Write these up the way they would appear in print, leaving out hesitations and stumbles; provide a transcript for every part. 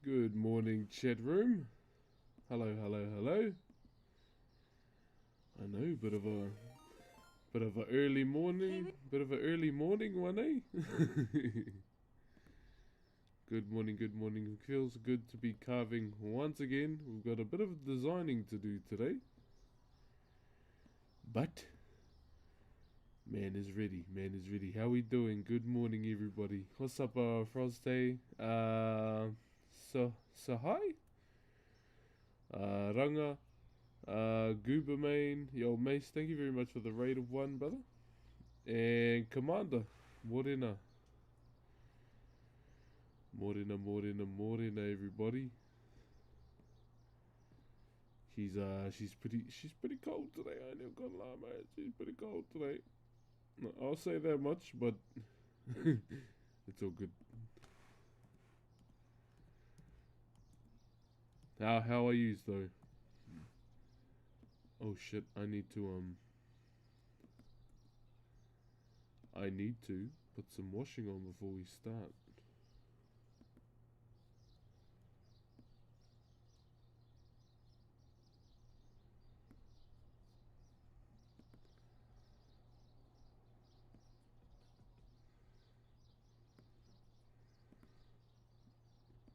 Good morning, chat room. Hello, hello, hello. I know, bit of a early morning, one, eh? Good morning, good morning. It feels good to be carving once again. We've got a bit of designing to do today, but man is ready. Man is ready. How we doing? Good morning, everybody. What's up, Frosty? So hi. Ranga. Goobermain, yo Mace, thank you very much for the raid of 1, brother. And Commander, Morena. Morena, everybody. She's pretty cold today, I ain't even gonna lie, mate. She's pretty cold today. No, I'll say that much, but it's all good. How are you though? Oh shit, I need to put some washing on before we start.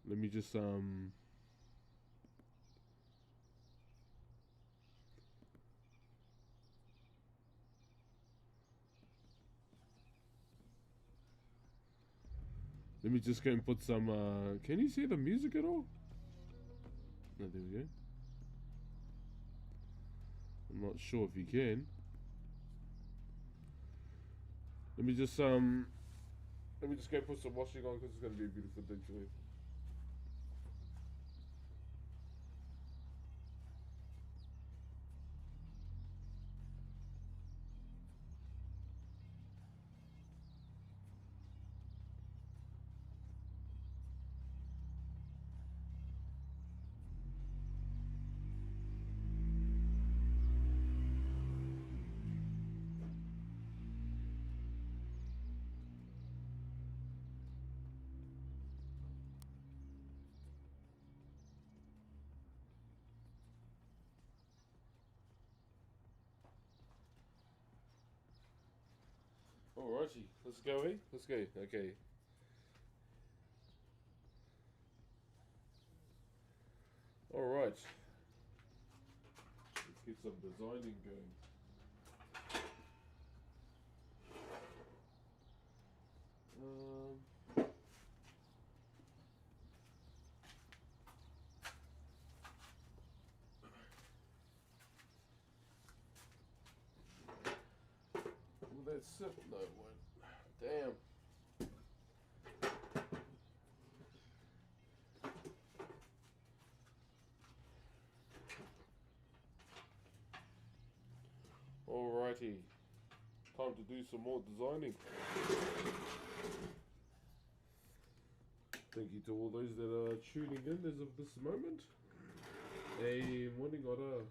Let me just let me just go and put some, can you see the music at all? No, there we go. I'm not sure if you can. Let me just go put some washing on because it's going to be a beautiful day today. Alrighty, let's go, eh? Let's go, okay. Alright. Let's get some designing going. Will that sit? No, it won't. Damn. Alrighty. Time to do some more designing. Thank you to all those that are tuning in as of this moment. Hey, morning, Otter.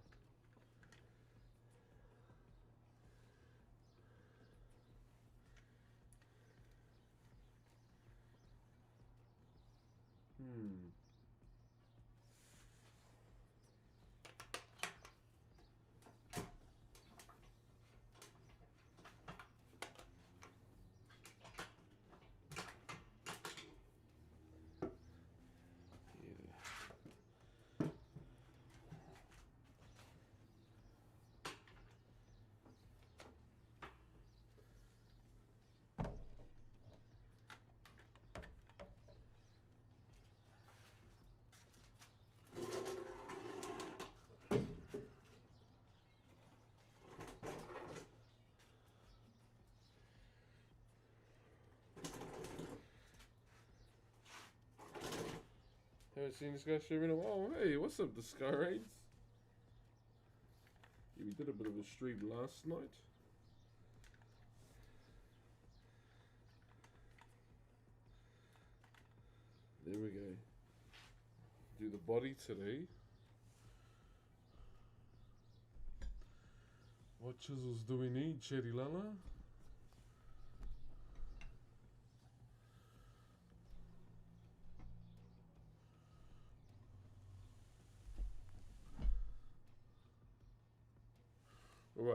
Haven't seen this guy stream in a while. Hey, what's up, the Sky Raids? Yeah, we did a bit of a stream last night. There we go. Do the body today. What chisels do we need, Cherry Lala?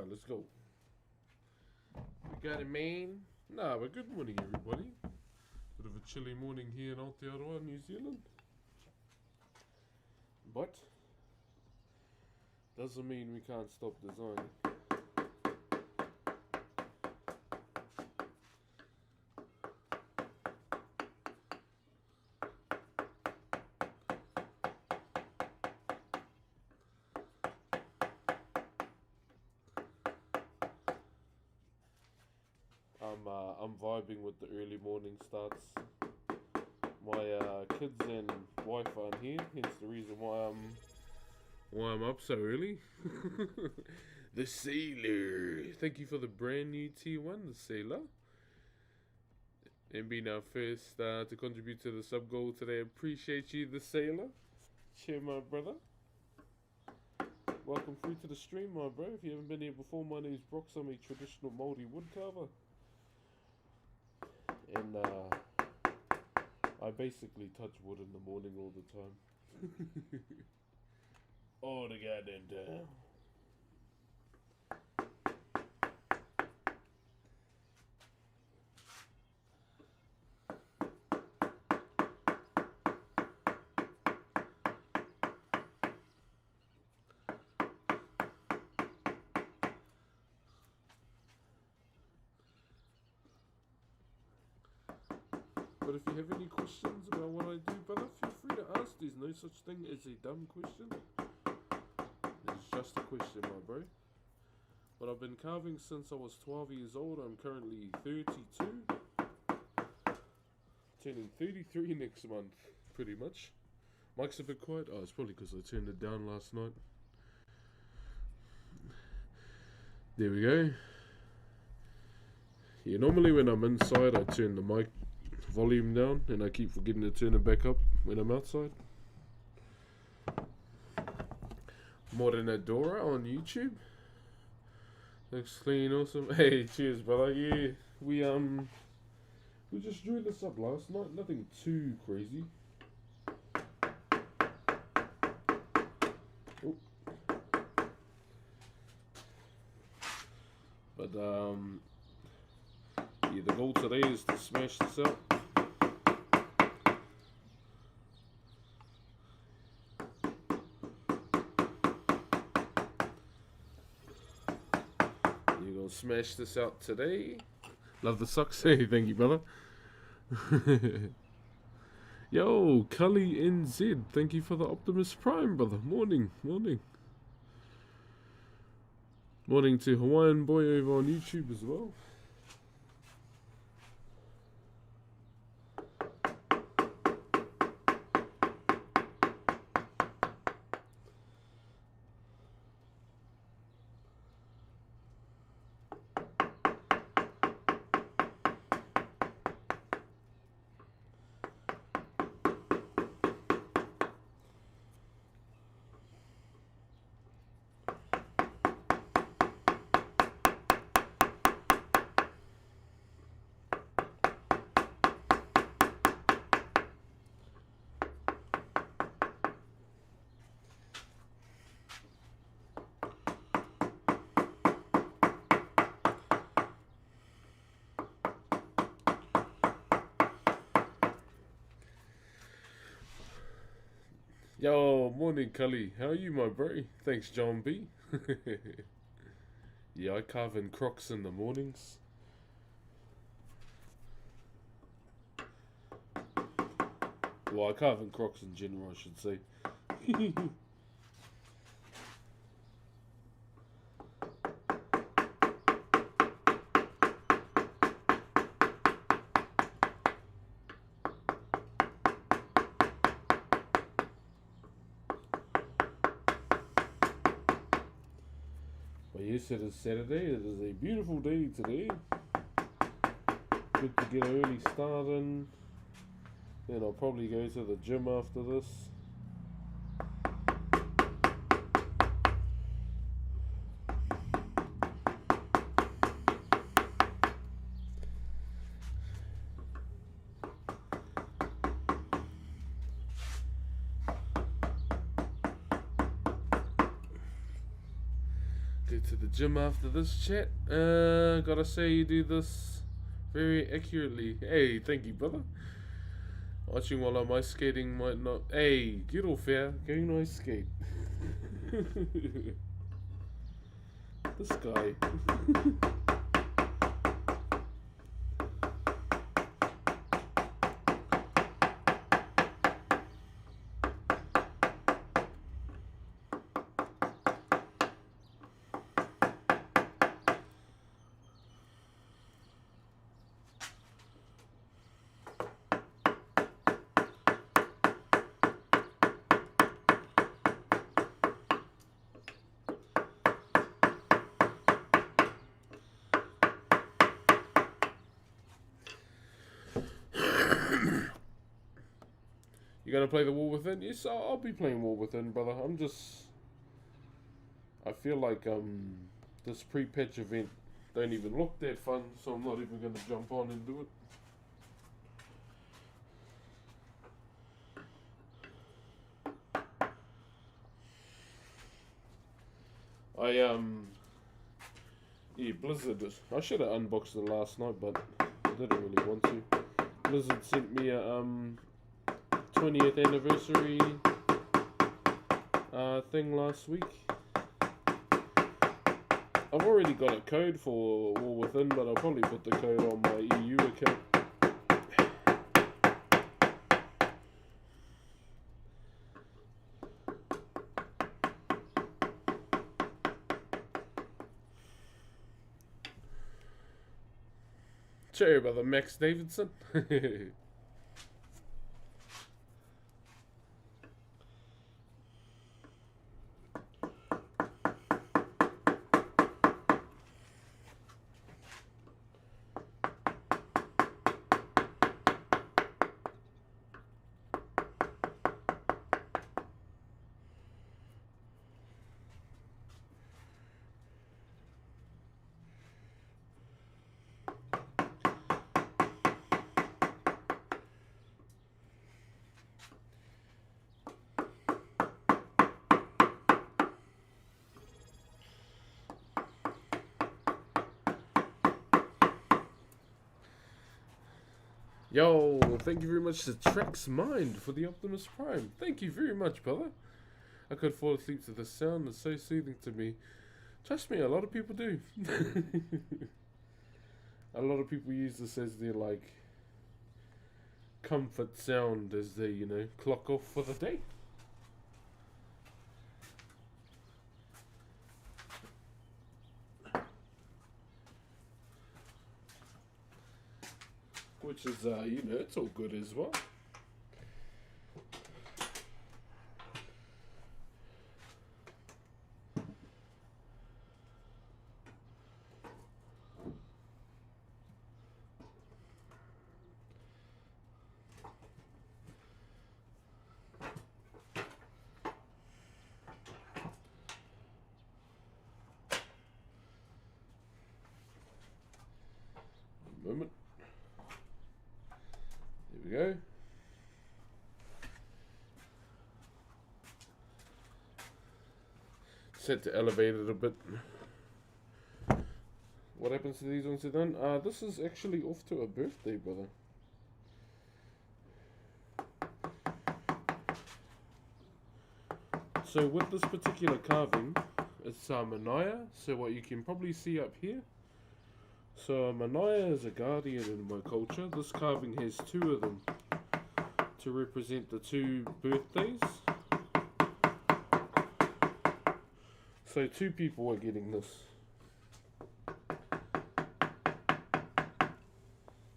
let's go. We got it, man. Nah, but good morning, everybody. Bit of a chilly morning here in Aotearoa, New Zealand. But doesn't mean we can't stop designing. I'm vibing with the early morning starts. My kids and wife aren't here, hence the reason why I'm up so early. The Sailor. Thank you for the brand new T1, the Sailor. And being our first to contribute to the sub goal today. Appreciate you, the Sailor. Cheer, my brother. Welcome through to the stream, my bro. If you haven't been here before, my name's Brox. I'm a traditional Maori woodcarver. And I basically touch wood in the morning all the time. All the goddamn time. But if you have any questions about what I do, brother, feel free to ask. There's no such thing as a dumb question. It's just a question, my bro. But I've been carving since I was 12 years old. I'm currently 32. Turning 33 next month, pretty much. Mike's a bit quiet. Oh, it's probably because I turned it down last night. There we go. Yeah, normally when I'm inside, I turn the mic volume down, and I keep forgetting to turn it back up when I'm outside. Modern Adora on YouTube. Looks clean, awesome. Hey, cheers, brother. Yeah, we just drew this up last night. Nothing too crazy. Oh. But yeah, the goal today is to smash this out. Smash this out today. Love the socks. Hey, thank you, brother. Yo, Cully NZ, thank you for the Optimus Prime, brother. Morning, morning. Morning to Hawaiian Boy over on YouTube as well. Yo, morning, Cully. How are you, my bro? Thanks, John B. Yeah, I carve in crocs in the mornings. Well, I carve in crocs in general, I should say. Yes, it is Saturday. It is a beautiful day today. Good to get an early start in. Then I'll probably go to the gym after this. Go to the gym after this chat. Gotta say you do this very accurately. Hey, thank you, brother. Watching while I'm ice skating might not. Hey, get off here. Going to ice skate. This guy. You gonna play the War Within? Yes, I'll be playing War Within, brother. I feel like this pre-patch event don't even look that fun, so I'm not even gonna jump on and do it. Yeah, Blizzard. I should have unboxed it last night, but I didn't really want to. Blizzard sent me a 20th anniversary thing last week. I've already got a code for War Within, but I'll probably put the code on my EU account. Sorry about the Max Davidson. Yo, thank you very much to Trex Mind for the Optimus Prime. Thank you very much, brother. I could fall asleep to the sound. It's so soothing to me. Trust me, a lot of people do. A lot of people use this as their, like, comfort sound as they, you know, clock off for the day. Which is, you know, it's all good as well. Moment. There we go. Set to elevate it a bit. What happens to these once they're done? This is actually off to a birthday, brother. So with this particular carving, it's Manaya. So what you can probably see up here. So Manaya is a guardian in my culture. This carving has two of them to represent the two birthdays. So two people are getting this.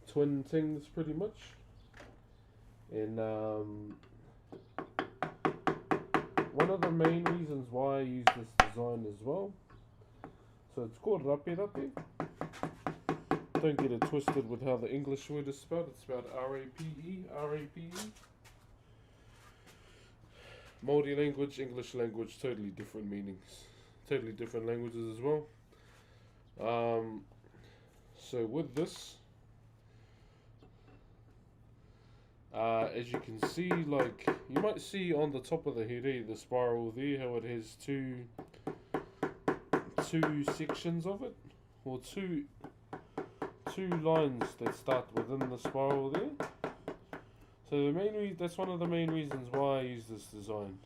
Twin things pretty much. And one of the main reasons why I use this design as well. So it's called rape rape. Don't get it twisted with how the English word is spelled. It's spelled R-A-P-E, R-A-P-E. Maori language, English language, totally different meanings. Totally different languages as well. So with this, as you can see, like, you might see on the top of the here, the spiral there, how it has two sections of it, or two lines that start within the spiral there. So the that's one of the main reasons why I use this design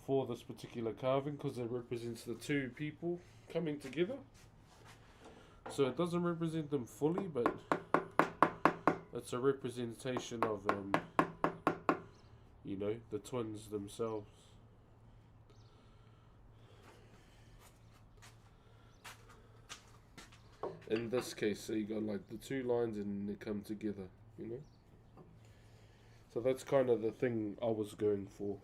for this particular carving, because it represents the two people coming together. So it doesn't represent them fully, but it's a representation of the twins themselves. In this case, so you got like the two lines and they come together, So that's kind of the thing I was going for.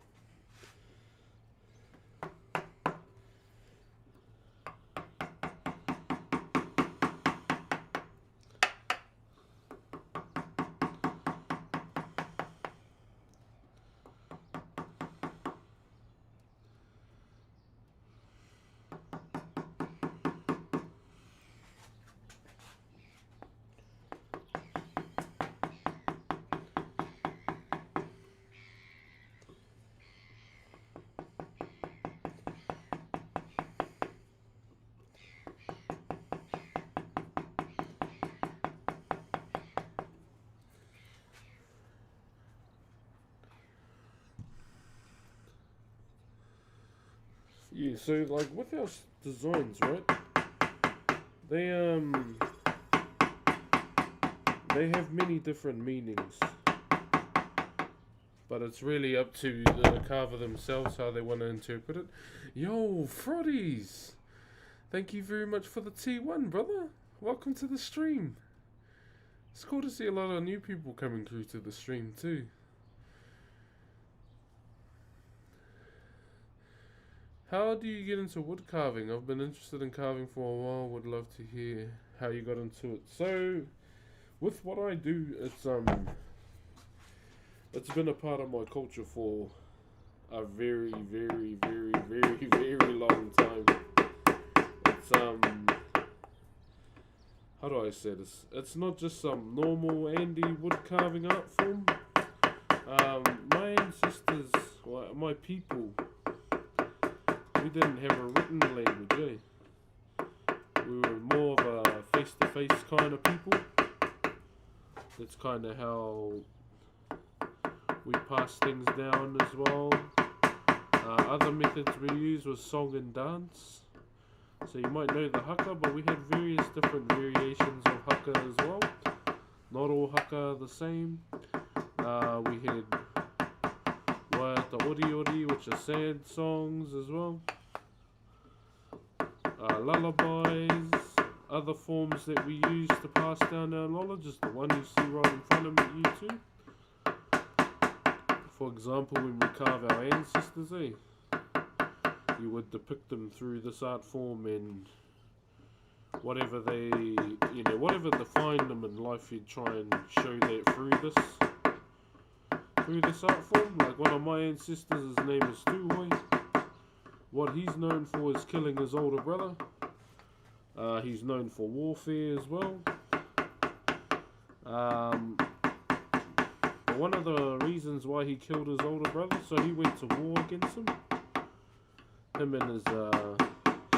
Yeah, so like with our designs, right? They have many different meanings, but it's really up to the carver themselves how they want to interpret it. Yo, Frotties! Thank you very much for the T1, brother. Welcome to the stream. It's cool to see a lot of new people coming through to the stream too. How do you get into wood carving? I've been interested in carving for a while. Would love to hear how you got into it. So, with what I do, it's been a part of my culture for a very, very, very, very, very long time. It's how do I say this? It's not just some normal Andy wood carving art form. My ancestors, my people, we didn't have a written language, We were more of a face-to-face kind of people. That's kind of how we pass things down as well. Other methods we used was song and dance. So you might know the haka, but we had various different variations of haka as well. Not all haka are the same. We had waiata ori ori, which are sad songs as well. Lullabies, other forms that we use to pass down our knowledge is the one you see right in front of you too. For example, when we carve our ancestors, you would depict them through this art form, and whatever whatever defined them in life, you'd try and show that through this art form. Like one of my ancestors, his name is Tuhoi. What he's known for is killing his older brother. He's known for warfare as well. But one of the reasons why he killed his older brother, so he went to war against him and his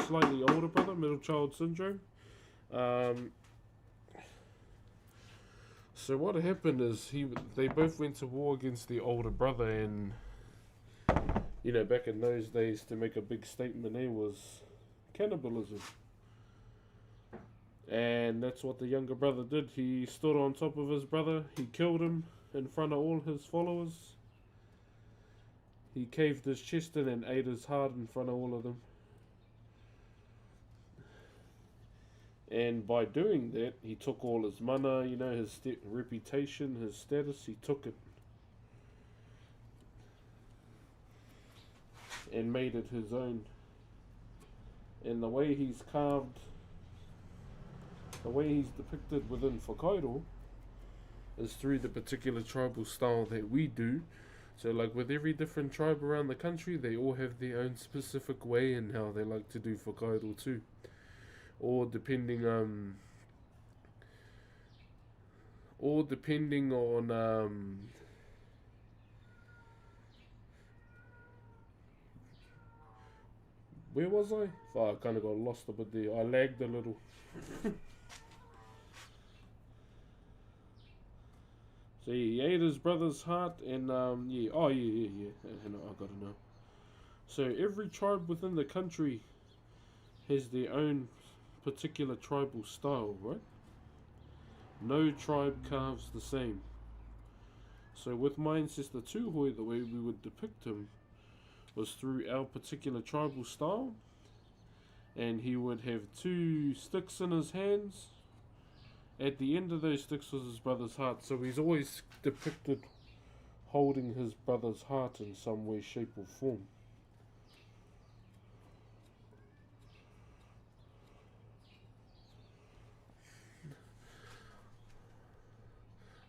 slightly older brother, middle child syndrome. So what happened is they both went to war against the older brother, and back in those days, to make a big statement there was cannibalism. And that's what the younger brother did. He stood on top of his brother, he killed him in front of all his followers. He caved his chest in and ate his heart in front of all of them. And by doing that, he took all his mana, his reputation, his status, he took it. And made it his own. And the way he's carved, the way he's depicted within Whakairo is through the particular tribal style that we do. So like with every different tribe around the country, they all have their own specific way in how they like to do Whakairo too. Or depending on Where was I? Oh, I kind of got lost a bit there. I lagged a little. So he ate his brother's heart, and yeah. Oh yeah. And I gotta know. So every tribe within the country has their own particular tribal style, right? No tribe carves the same. So with my ancestor Tuhoi, the way we would depict him was through our particular tribal style, and he would have two sticks in his hands. At the end of those sticks was his brother's heart, so he's always depicted holding his brother's heart in some way, shape, or form.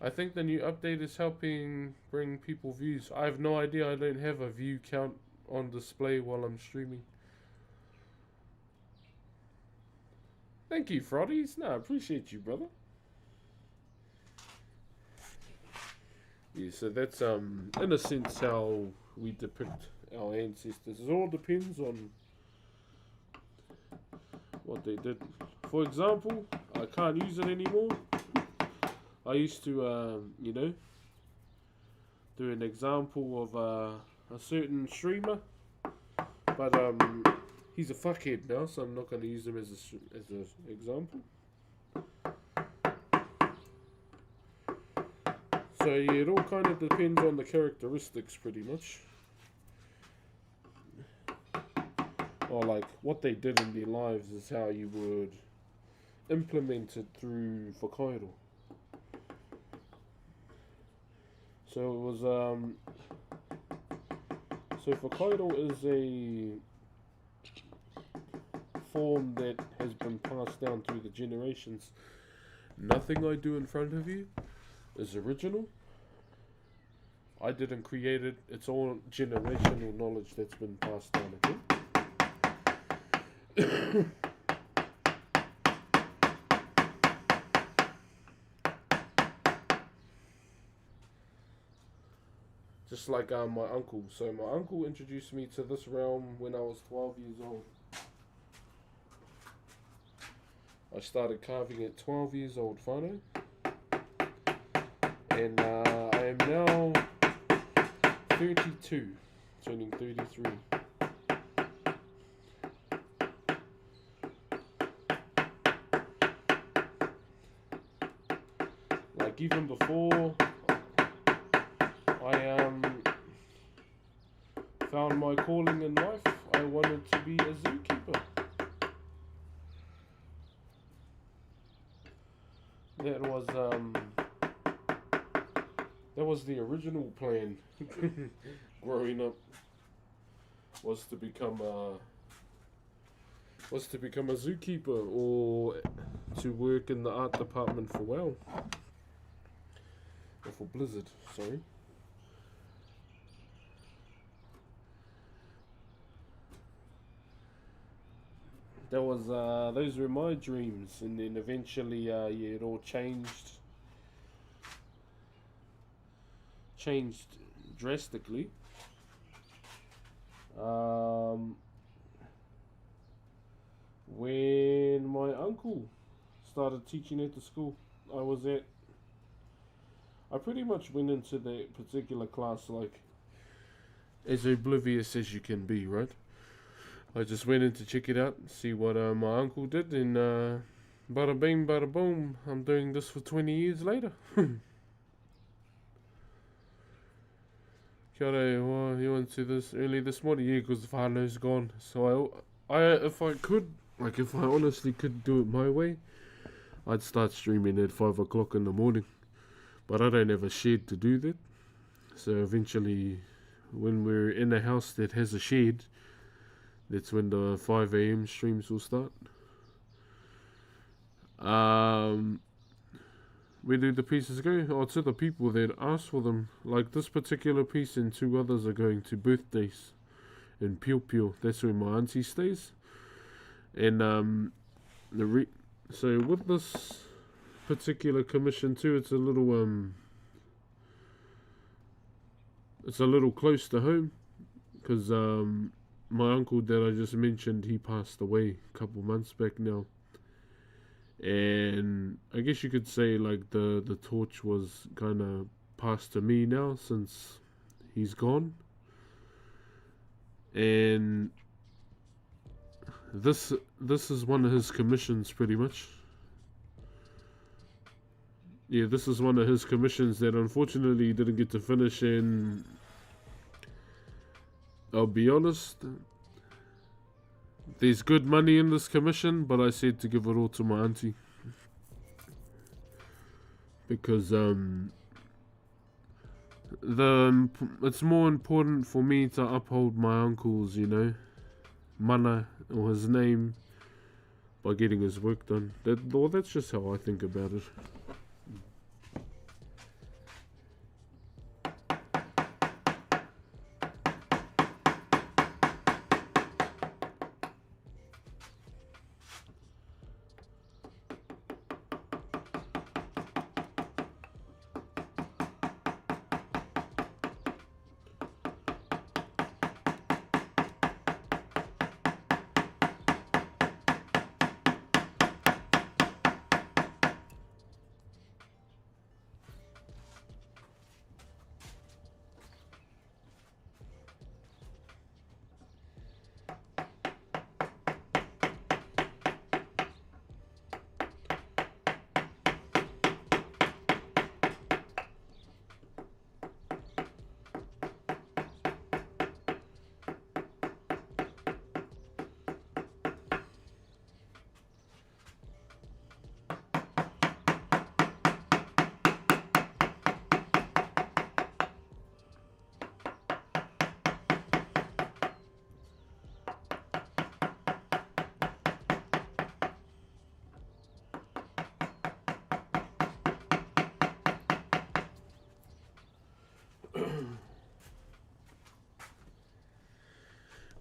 I think the new update is helping bring people views. I have no idea, I don't have a view count on display while I'm streaming. Thank you, Frotties. No, I appreciate you, brother. Yeah, so that's in a sense how we depict our ancestors. It all depends on what they did. For example, I can't use it anymore. I used to, do an example of a certain streamer, but he's a fuckhead now, so I'm not going to use him as an example. So yeah, it all kind of depends on the characteristics, pretty much, or like what they did in their lives is how you would implement it through Whakairo. So it was so Whakairo is a form that has been passed down through the generations. Nothing I do in front of you is original. I didn't create it. It's all generational knowledge that's been passed down again. Just like my uncle. So my uncle introduced me to this realm when I was 12 years old. I started carving at 12 years old, whānau. And I am now 32, turning 33. Like even before I found my calling in life, I wanted to be a zookeeper. That was the original plan. Growing up was to become a zookeeper or to work in the art department for WoW. Or for Blizzard, sorry. That was those were my dreams, and then eventually it all changed drastically. When my uncle started teaching at the school I was at, I pretty much went into that particular class like as oblivious as you can be, right? I just went in to check it out, see what my uncle did, and bada bing, bada boom, I'm doing this for 20 years later. Kia ora, well, you went to this early this morning? Yeah, because the whānau's gone. So if I honestly could do it my way, I'd start streaming at 5 o'clock in the morning. But I don't have a shed to do that. So eventually, when we're in a house that has a shed, that's when the 5 a.m. streams will start. Where do the pieces go? Oh, to the people that ask for them. Like this particular piece and 2 others are going to birthdays in Pio Pio. That's where my auntie stays. And so with this particular commission too, it's a little close to home, because my uncle that I just mentioned, he passed away a couple months back now. And I guess you could say like the torch was kind of passed to me now since he's gone. And this is one of his commissions pretty much. Yeah, this is one of his commissions that unfortunately he didn't get to finish, and I'll be honest, there's good money in this commission, but I said to give it all to my auntie. Because it's more important for me to uphold my uncle's, mana or his name by getting his work done. That's just how I think about it.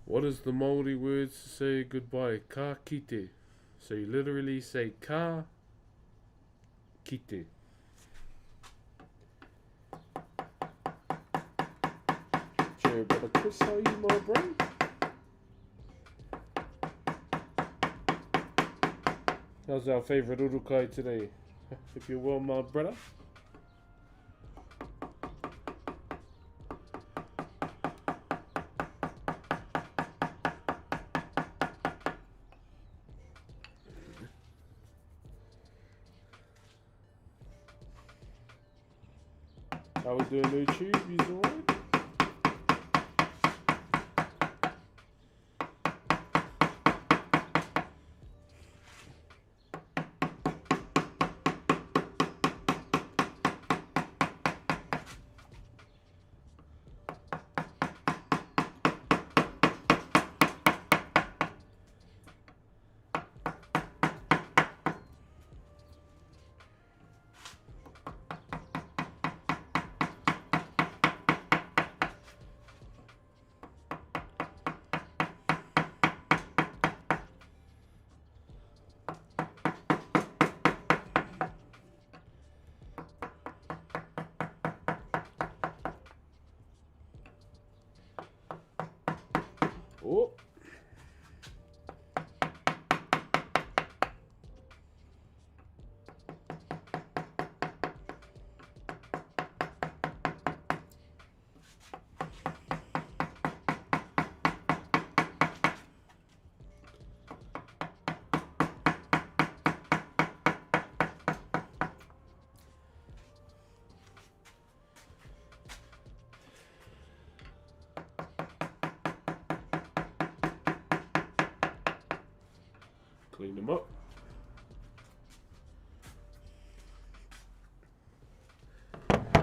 What is the Maori words to say goodbye? Ka kite. So you literally say ka kite. Jerry, brother Chris, how are you, my bro? How's our favourite urukai today? If you're well, my brother. How we doing YouTube? He's alright? Oh. Clean them up.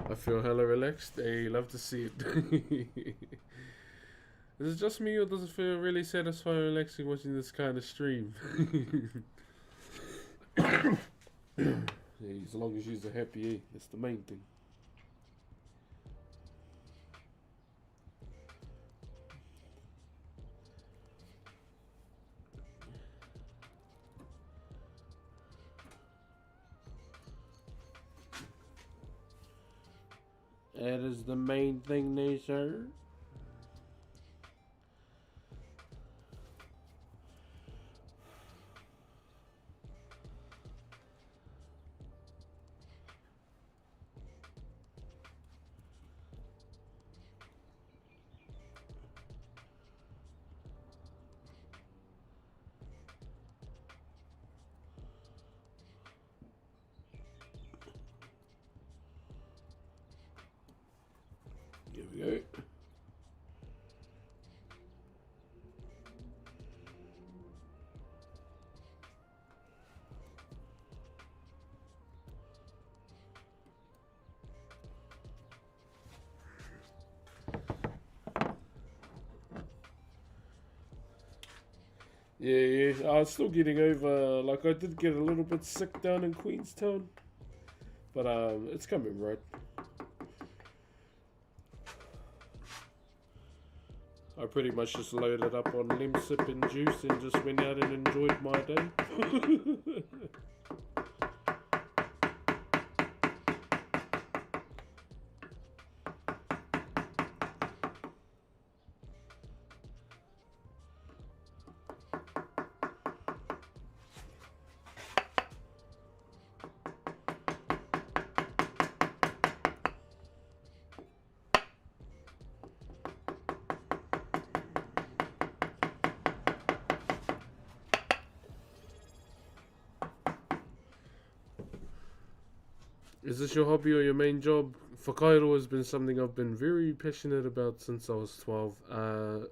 I feel hella relaxed. Hey, love to see it. Is it just me, or does it feel really satisfying and relaxing watching this kind of stream? Yeah, as long as you're happy, that's the main thing. That is the main thing, they sir. we go. Yeah, I'm still getting over, like I did get a little bit sick down in Queenstown, but it's coming right. I pretty much just loaded up on lemsip and juice and just went out and enjoyed my day. Is this your hobby or your main job? Whakairo has been something I've been very passionate about since I was 12.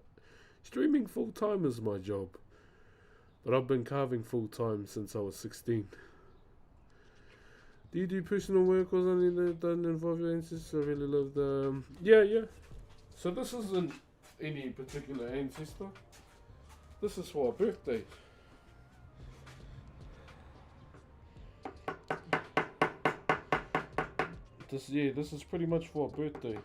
Streaming full time is my job, but I've been carving full time since I was 16. Do you do personal work or something that doesn't involve your ancestors? I really love the... Yeah. So this isn't any particular ancestor. This is for a birthday. This is pretty much for a birthday.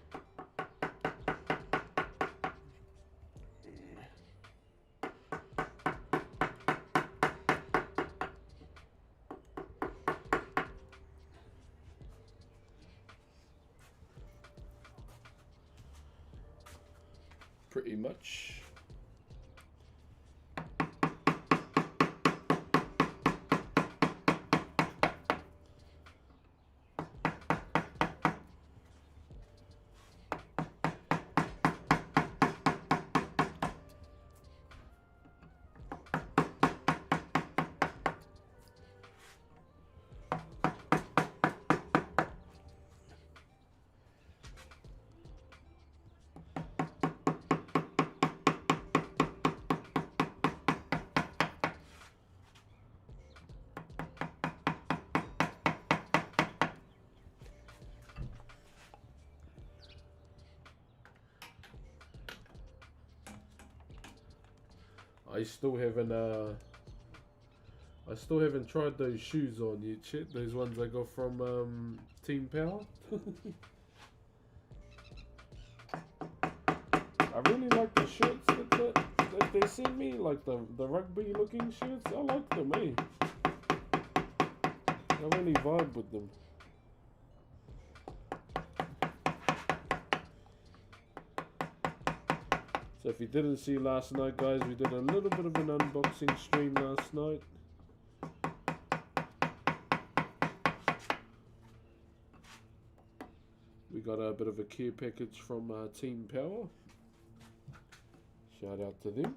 Pretty much. I still haven't tried those shoes on yet, shit. Those ones I got from Team Power. I really like the shirts that they sent me, like the rugby looking shirts. I like them, eh? I really vibe with them. So if you didn't see last night, guys, we did a little bit of an unboxing stream last night. We got a bit of a care package from Team Power. Shout out to them.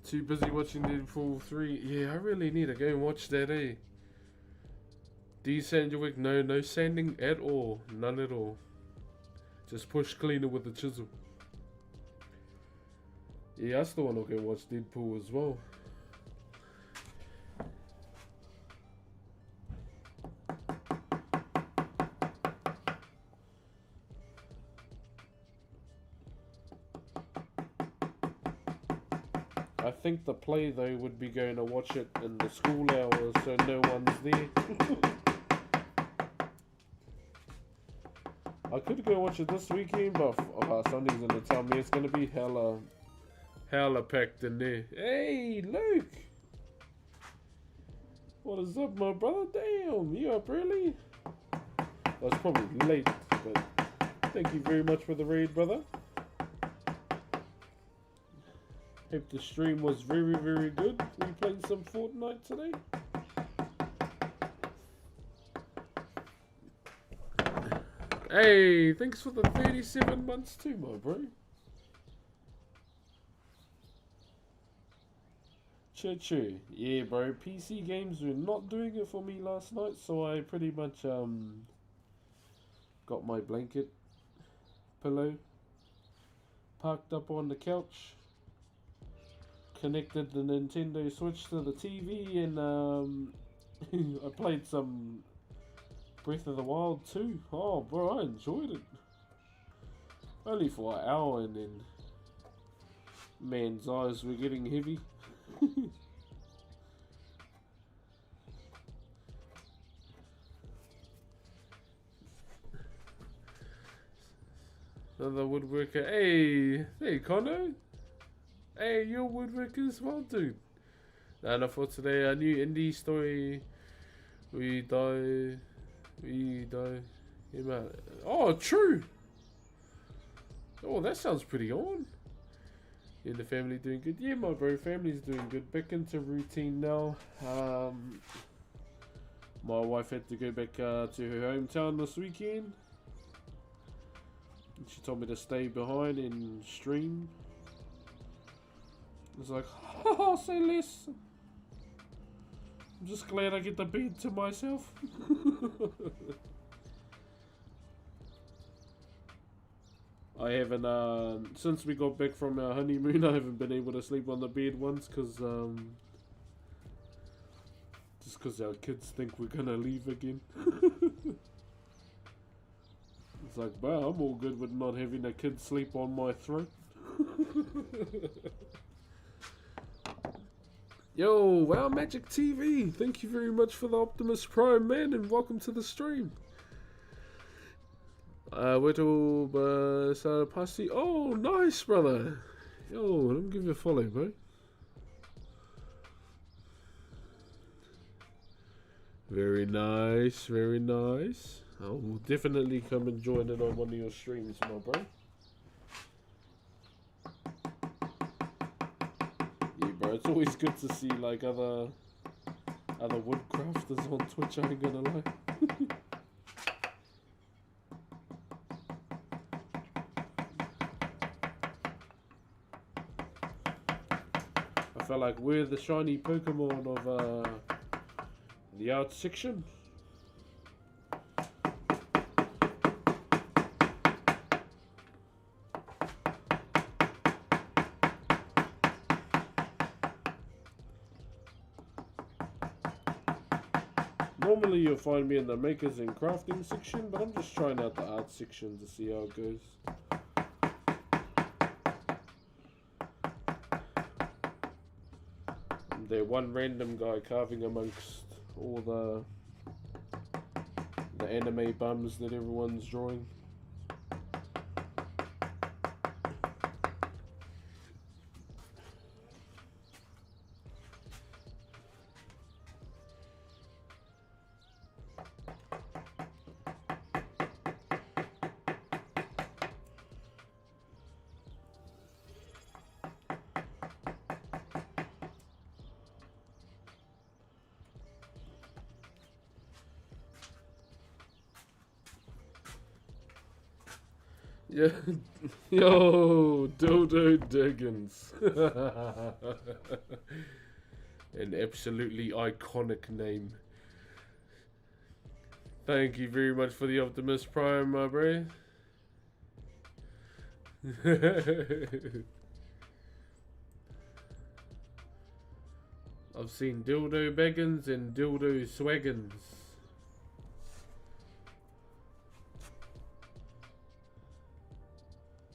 Too busy watching Deadpool 3. Yeah, I really need to go and watch that, eh? Do you sand your wig? No sanding at all. None at all. Just push cleaner with the chisel. Yeah, I still want to go watch Deadpool as well. I think the play though would be going to watch it in the school hours so no one's there. I could go watch it this weekend, but Sunday's gonna tell me it's gonna be hella packed in there. Hey, Luke! What is up, my brother? Damn, you up early? I was probably late, but thank you very much for the raid, brother. Hope the stream was very, very good. We played some Fortnite today. Hey, thanks for the 37 months too, my bro. Choo. Yeah, bro. PC games were not doing it for me last night, so I pretty much got my blanket, pillow, parked up on the couch, connected the Nintendo Switch to the TV, and I played some Breath of the Wild 2. Oh, bro, I enjoyed it. Only for an hour, and then man's eyes were getting heavy. Another woodworker. Hey, Connor. Hey, you're a woodworker as well, dude. And for today, a new indie story. We die. Oh, true. Oh, that sounds pretty on. Yeah, the family doing good. Yeah, my bro, family's doing good. Back into routine now. My wife had to go back to her hometown this weekend. She told me to stay behind and stream. It's like, haha, say less. I'm just glad I get the bed to myself. I haven't, since we got back from our honeymoon, I haven't been able to sleep on the bed once because, just because our kids think we're gonna leave again. It's like, wow, I'm all good with not having a kid sleep on my throat. Yo, Wow Magic TV, thank you very much for the Optimus Prime, man, and welcome to the stream. Whittle Sarapasi. Oh, nice, brother. Yo, let me give you a follow, bro. Very nice, very nice. I will definitely come and join in on one of your streams, my bro. Yeah, bro, it's always good to see like other woodcrafters on Twitch, I ain't gonna lie. I felt like we're the shiny Pokemon of the art section. Normally you'll find me in the makers and crafting section, but I'm just trying out the art section to see how it goes. I'm there one random guy carving amongst all the anime bums that everyone's drawing. Yeah, yo, Dildo Diggins. An absolutely iconic name. Thank you very much for the Optimus Prime, my bro. I've seen Dildo Baggins and Dildo Swaggins.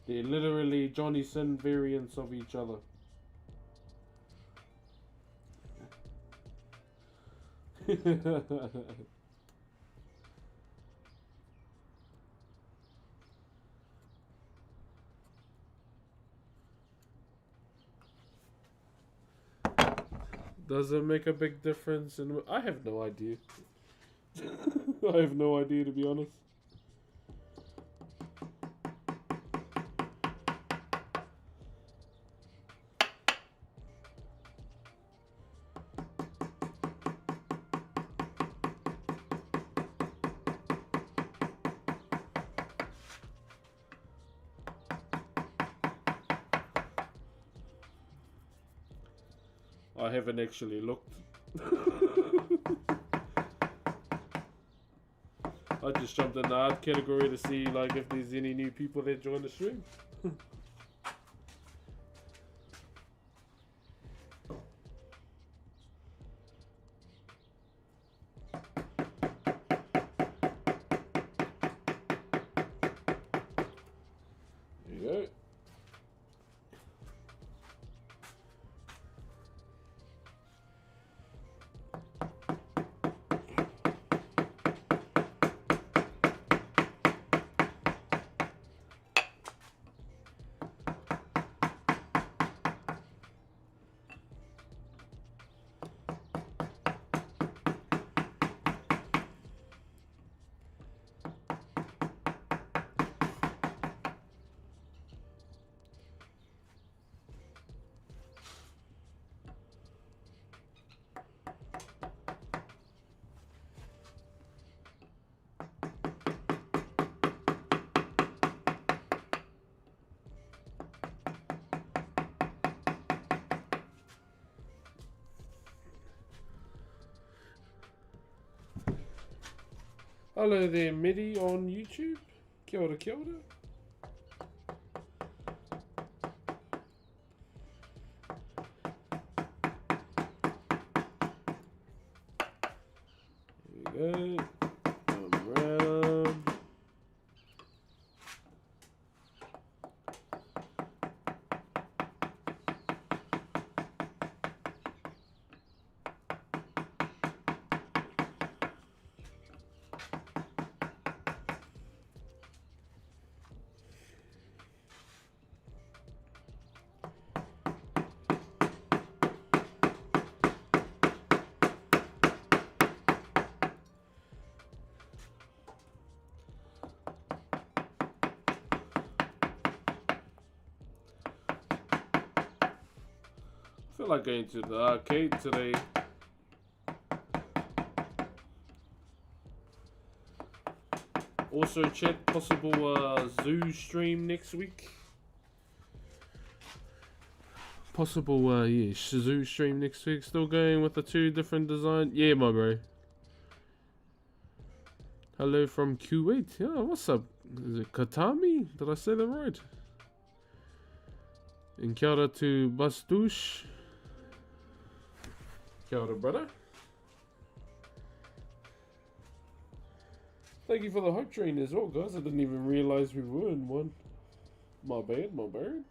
They're literally Johnny Sin variants of each other. Does it make a big difference? I have no idea. I have no idea, to be honest. I haven't actually looked. I just jumped in the art category to see like if there's any new people that join the stream. There you go. Hello there, Midi on YouTube. Kia ora, kia ora. There we go. Come around. I feel like going to the arcade today. Also check possible zoo stream next week. Possible yeah, zoo stream next week. Still going with the 2 different design. Yeah, my bro. Hello from Kuwait. Yeah, what's up? Is it Katami? Did I say that right? And kia ora to Bastush. Kia ora, brother. Thank you for the hype train as well, guys. I didn't even realize we were in one. My bad, my bad.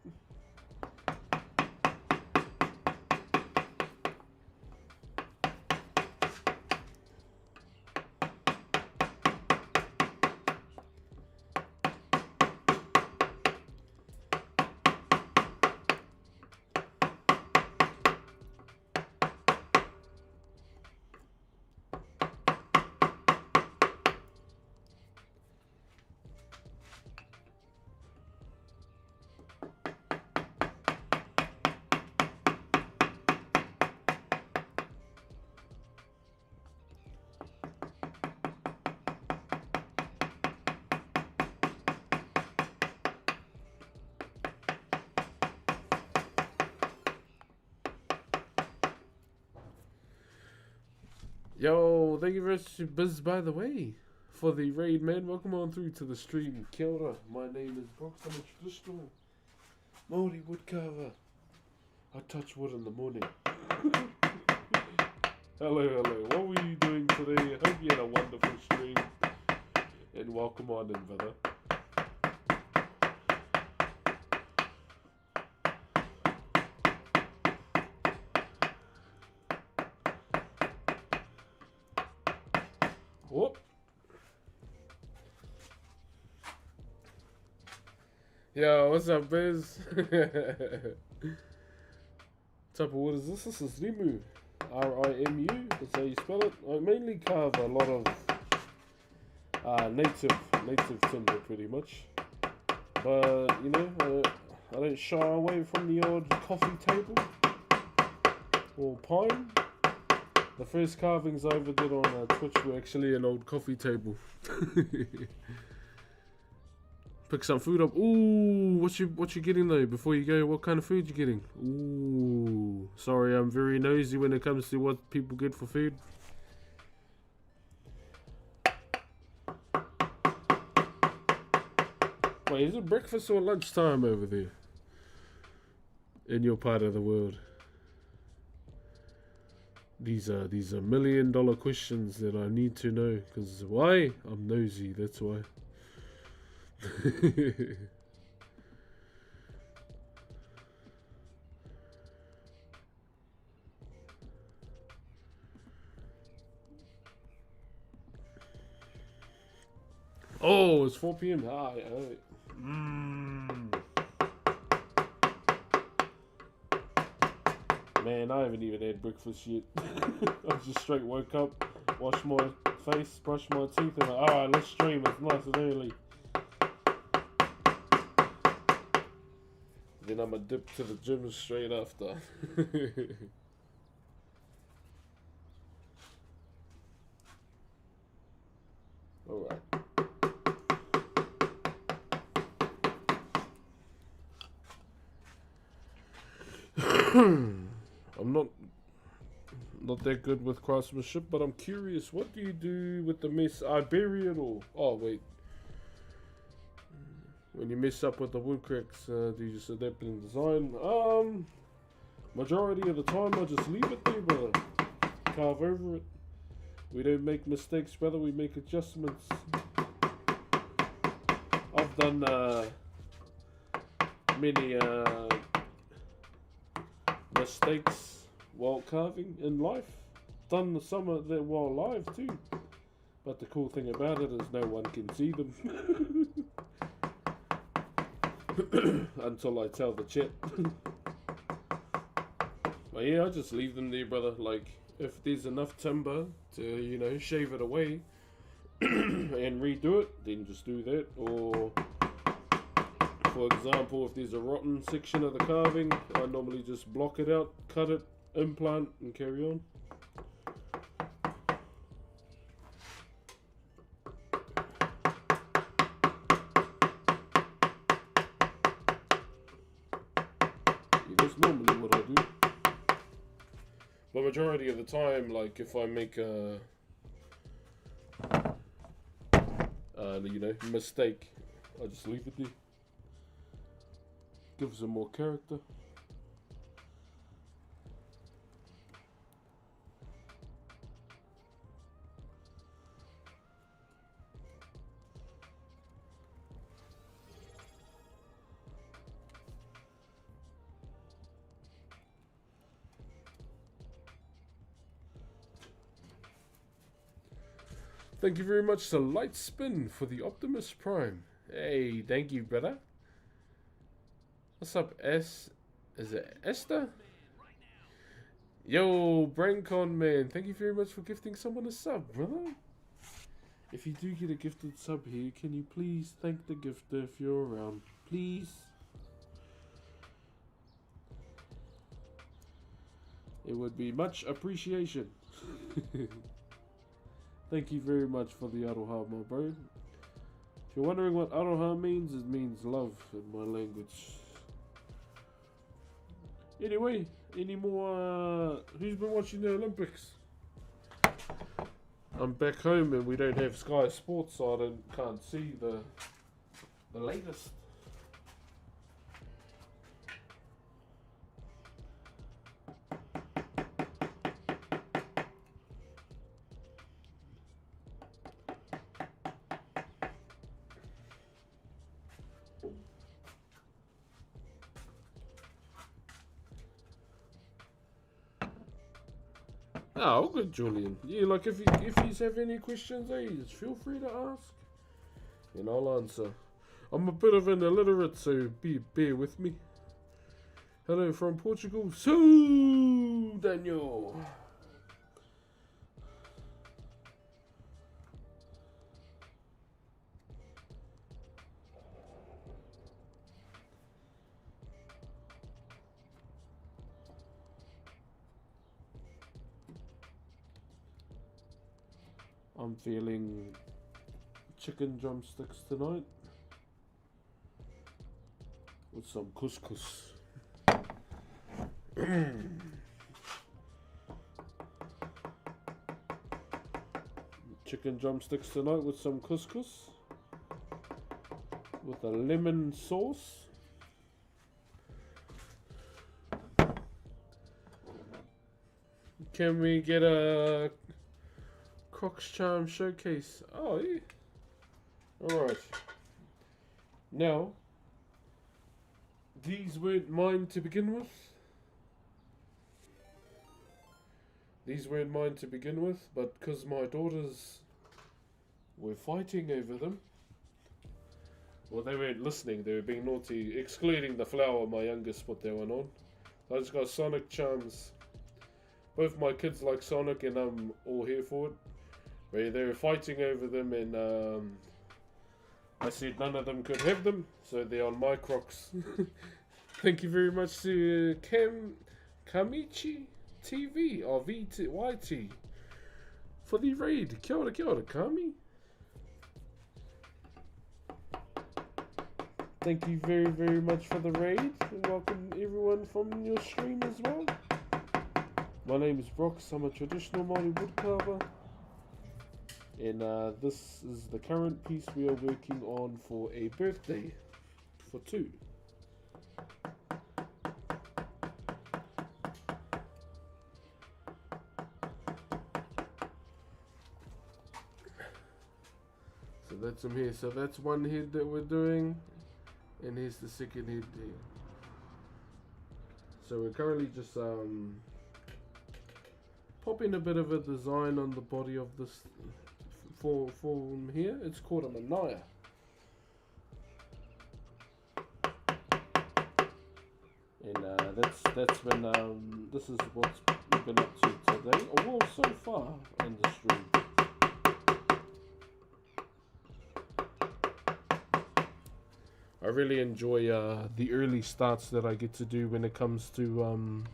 Yo, thank you very much, Biz, by the way, for the raid, man. Welcome on through to the stream. Kia ora. My name is Brock. I'm a traditional Maori woodcarver. I touch wood in the morning. Hello, hello. What were you doing today? I hope you had a wonderful stream. And welcome on in, brother. Whoop. Yo, what's up, Biz? What type of wood is this? This is Rimu. Rimu. That's how you spell it. I mainly carve a lot of native timber, pretty much. But you know, I don't shy away from the odd coffee table or pine. The first carvings I ever did on Twitch were actually an old coffee table. Pick some food up. Ooh, what you getting though? Before you go, what kind of food you getting? Ooh, sorry, I'm very nosy when it comes to what people get for food. Wait, is it breakfast or lunchtime over there? In your part of the world? These are $1 million questions that I need to know. Cause why? I'm nosy. That's why. Oh, it's 4 p.m. Man, I haven't even had breakfast yet. I just straight woke up, washed my face, brushed my teeth, and alright, let's stream. It's nice and early. Then I'ma dip to the gym straight after. Alright. I'm not that good with craftsmanship, but I'm curious. What do you do with the mess? I bury it or? Oh wait. When you mess up with the wood cracks, do you just adapt in design? Majority of the time I just leave it there, brother. Carve over it. We don't make mistakes, brother. We make adjustments. I've done many mistakes while carving in life. Done some of them while live too. But the cool thing about it is no one can see them. Until I tell the chat. But yeah, I just leave them there, brother. Like, if there's enough timber to, you know, shave it away and redo it, then just do that. Or, for example, if there's a rotten section of the carving, I normally just block it out, cut it, implant, and carry on. That's normally what I do. But majority of the time, like if I make a you know, mistake, I just leave it there. Gives them more character. Thank you very much to Lightspin for the Optimus Prime. Hey, thank you, brother. What's up, S? Is it Esther? Yo, BrainCon man, thank you very much for gifting someone a sub, brother. If you do get a gifted sub here, can you please thank the gifter if you're around, please? It would be much appreciation. Thank you very much for the aroha, my bro. If you're wondering what aroha means, it means love in my language. Anyway, any more, who's been watching the Olympics? I'm back home and we don't have Sky Sports, so I can't see the latest. Oh, good, Julian. Yeah, like if you have any questions, hey, just feel free to ask, and I'll answer. I'm a bit of an illiterate, so bear with me. Hello from Portugal, so Daniel. I'm feeling chicken drumsticks tonight with some couscous. Chicken drumsticks tonight with some couscous with a lemon sauce. Can we get a Croc's Charm showcase? Oh, yeah. Alright. Now, these weren't mine to begin with. But because my daughters were fighting over them, well, they weren't listening, they were being naughty, excluding the flower. My youngest put that one on. So I just got Sonic charms. Both my kids like Sonic and I'm all here for it. But they were fighting over them, and I said none of them could have them, so they're on my Crocs. Thank you very much to Kamichi TV or VYT for the raid. Kia ora, Kami. Thank you very, very much for the raid, and welcome everyone from your stream as well. My name is Brox, I'm a traditional Maori woodcarver, and this is the current piece we are working on for a birthday for 2. So that's him here. So that's one head that we're doing, and here's the second head there. So we're currently just popping a bit of a design on the body of this form here. It's called a manaya. And that's when this is what's been up to today, or well, so far in the stream. I really enjoy the early starts that I get to do when it comes to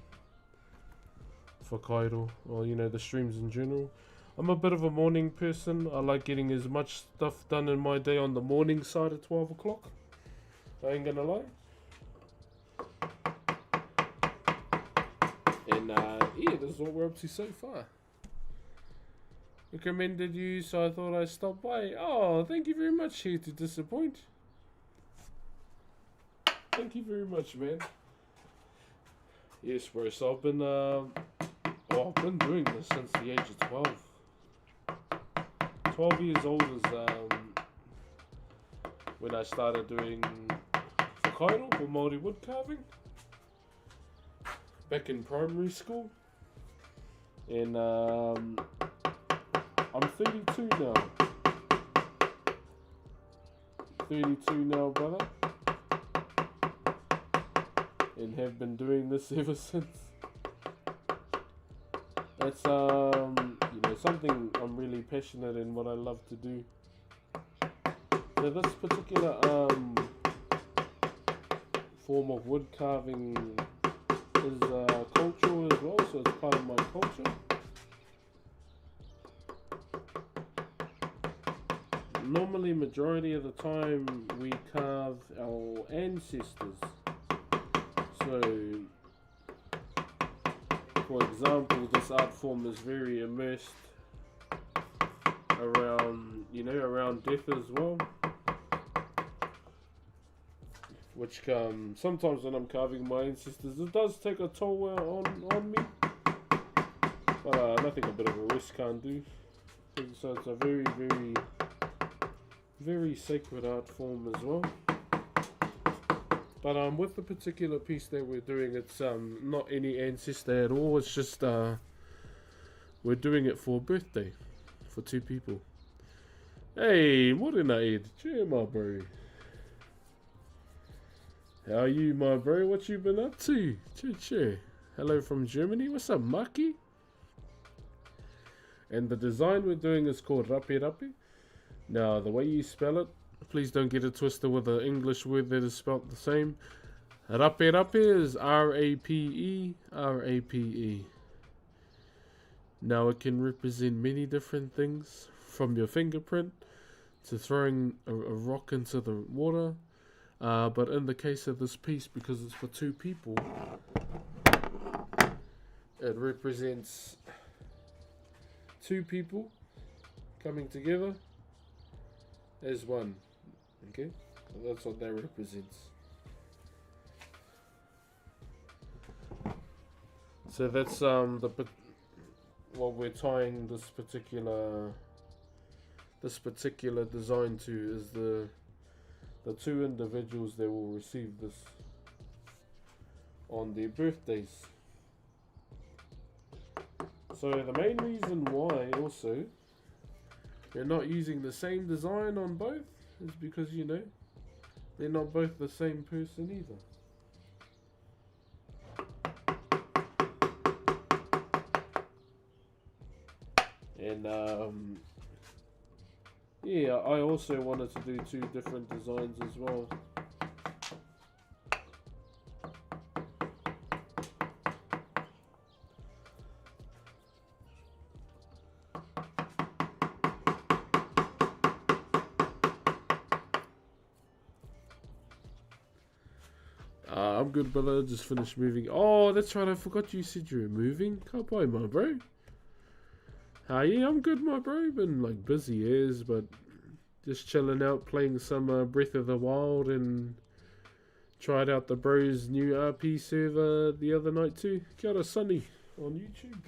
Whakairo, or you know, the streams in general. I'm a bit of a morning person. I like getting as much stuff done in my day on the morning side at 12 o'clock. I ain't gonna lie. And yeah, this is what we're up to so far. Recommended you, so I thought I'd stop by. Oh, thank you very much. Here to disappoint. Thank you very much, man. Yes, bro. So I've been doing this since the age of 12. 12 years old is when I started doing Whakairo or Maori wood carving back in primary school. And I'm 32 now. 32 now, brother. And have been doing this ever since. That's you know, something I'm really passionate in, what I love to do. So this particular form of wood carving is cultural as well, so it's part of my culture. Normally, majority of the time, we carve our ancestors. So, for example, this art form is very immersed around, you know, around death as well. Which sometimes when I'm carving my ancestors, it does take a toll on me. But nothing a bit of a risk can't do. So it's a very, very, very sacred art form as well. But with the particular piece that we're doing, it's not any ancestor at all. It's just we're doing it for a birthday for 2 people. Hey, morena Ed, cheer my bro. How are you, my bro? What you been up to? Cheer. Hello from Germany. What's up, Maki? And the design we're doing is called rape rape. Now, the way you spell it, please don't get it twisted with an English word that is spelled the same. Rape rape is R-A-P-E, R-A-P-E. Now, it can represent many different things. from your fingerprint to throwing a rock into the water. But in the case of this piece, because it's for 2 people, it represents 2 people coming together as one. Okay, so that's what that represents. So that's what we're tying this particular design to is the 2 individuals that will receive this on their birthdays. So the main reason why also we're not using the same design on both is because, you know, they're not both the same person either. And yeah, I also wanted to do 2 different designs as well. I'm good, brother. Just finished moving. Oh, that's right. I forgot you said you were moving. Bye, my bro. Yeah, I'm good, my bro. Been like busy as, but just chilling out, playing some Breath of the Wild, and tried out the bro's new RP server the other night too. Kia ora, Sunny on YouTube.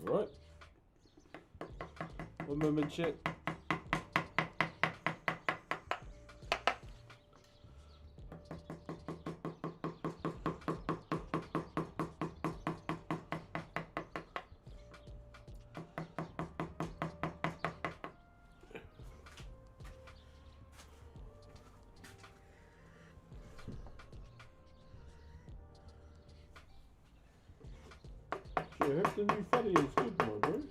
Alright. 1 moment, chat. I hope the new funny is good, my bro.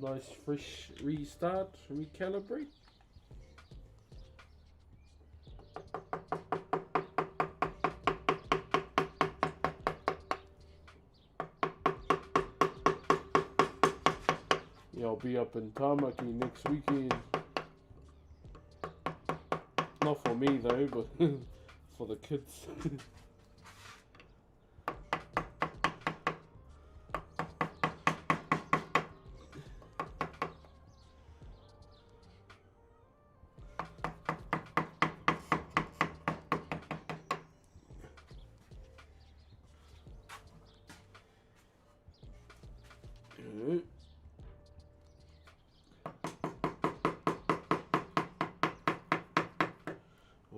Nice fresh restart, recalibrate. Yeah, I'll be up in Tamaki next weekend. Not for me though, but for the kids.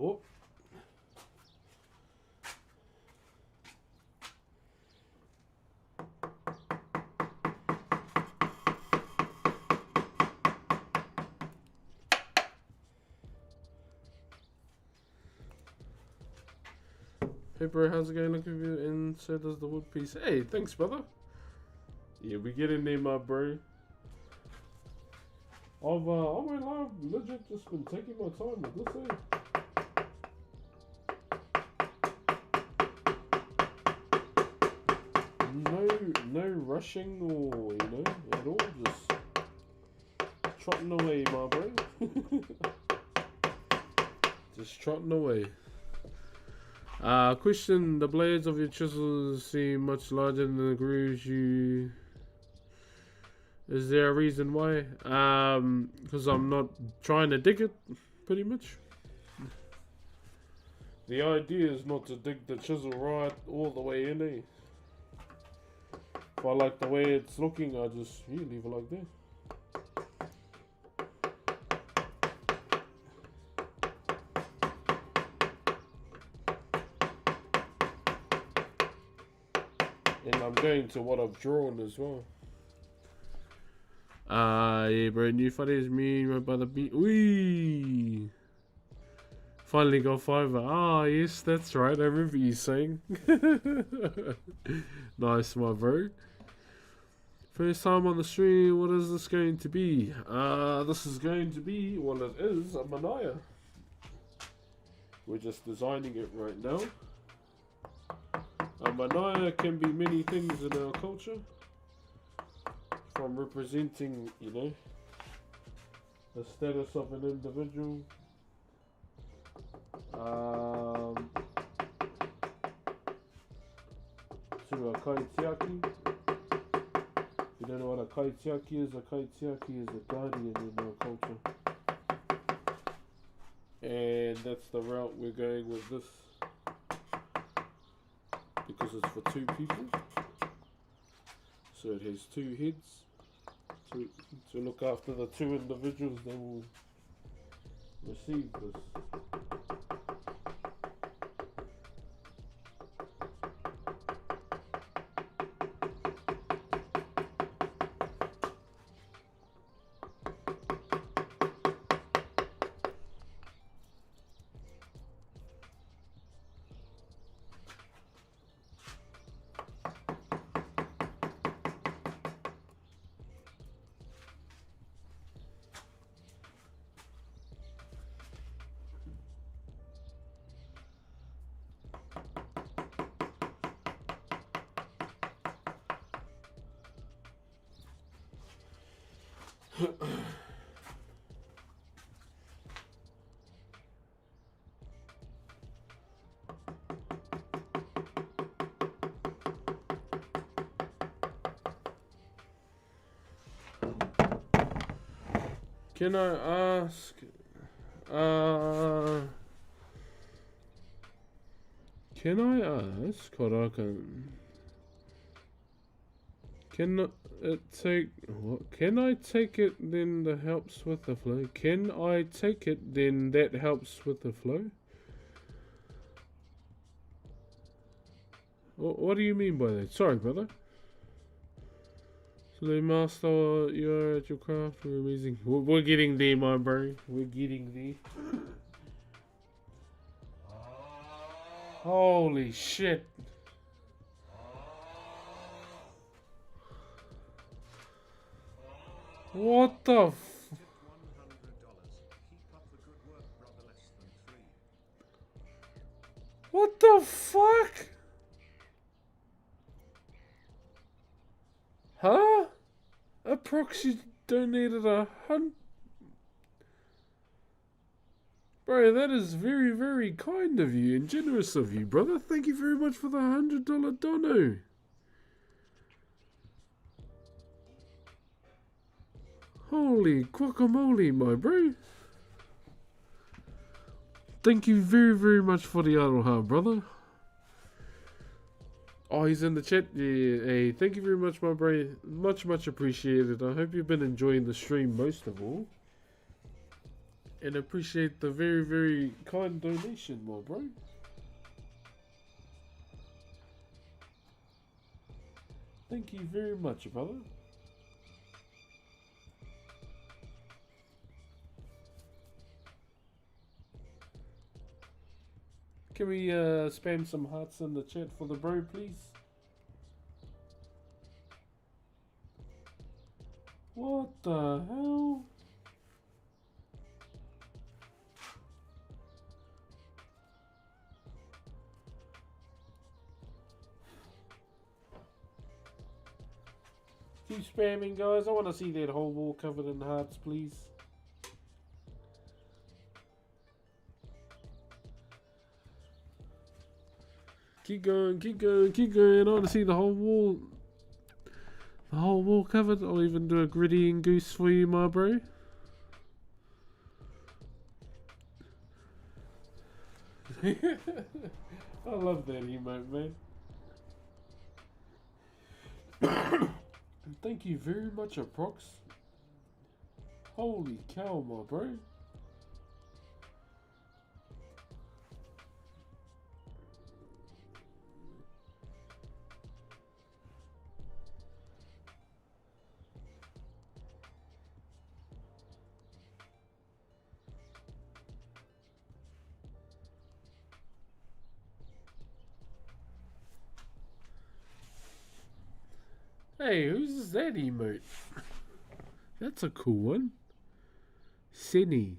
Oh. Hey bro, how's it going? Look at you, and so does the wood piece. Hey, thanks brother. Yeah, we get in there, my bro. I've on my live legit just been taking my time with this, eh? No rushing or, at all. Just trotting away, my bro. Just trotting away. Question, the blades of your chisels seem much larger than the grooves you... Is there a reason why? Because I'm not trying to dig it, pretty much. The idea is not to dig the chisel right all the way in, eh? If I like the way it's looking, I just leave it like that. And I'm going to what I've drawn as well. Yeah, bro, new footage, me and my brother beat. Wee! Finally got fiver. Ah, yes, that's right. I remember you saying. Nice, my bro. First time on the stream, what is this going to be? This is going to be, well, it is a manaya. We're just designing it right now. A manaya can be many things in our culture. From representing, the status of an individual. To a kaitiaki. If you don't know what a kaitiaki is a guardian in our culture. And that's the route we're going with this. Because it's for two people. So it has two heads. To look after the two individuals that will receive this. Can I ask? Can I ask what I can? Can it take? What? Can I take it? Then that helps with the flow. Can I take it? Then that helps with the flow. What do you mean by that? Sorry, brother. So the master, you're at your craft. We're amazing. We're getting there, my bro. We're getting there. Holy shit. What the f... What the fuck? Huh? A proxy donated 100... Bro, that is very, very kind of you and generous of you, brother. Thank you very much for the $100 dono. Holy guacamole, my bro. Thank you very, very much for the aroha, brother. Oh, he's in the chat. Yeah, hey, thank you very much, my bro. Much, much appreciated. I hope you've been enjoying the stream most of all. And appreciate the very, very kind donation, my bro. Thank you very much, brother. Can we spam some hearts in the chat for the bro, please? What the hell? Keep spamming, guys. I want to see that whole wall covered in hearts, please. Keep going, keep going, keep going. I want to see the whole wall. The whole wall covered. I'll even do a gritty and goose for you, my bro. I love that emote, man. Thank you very much, Aprox. Holy cow, my bro. Hey, who's that emote? That's a cool one. Sydney.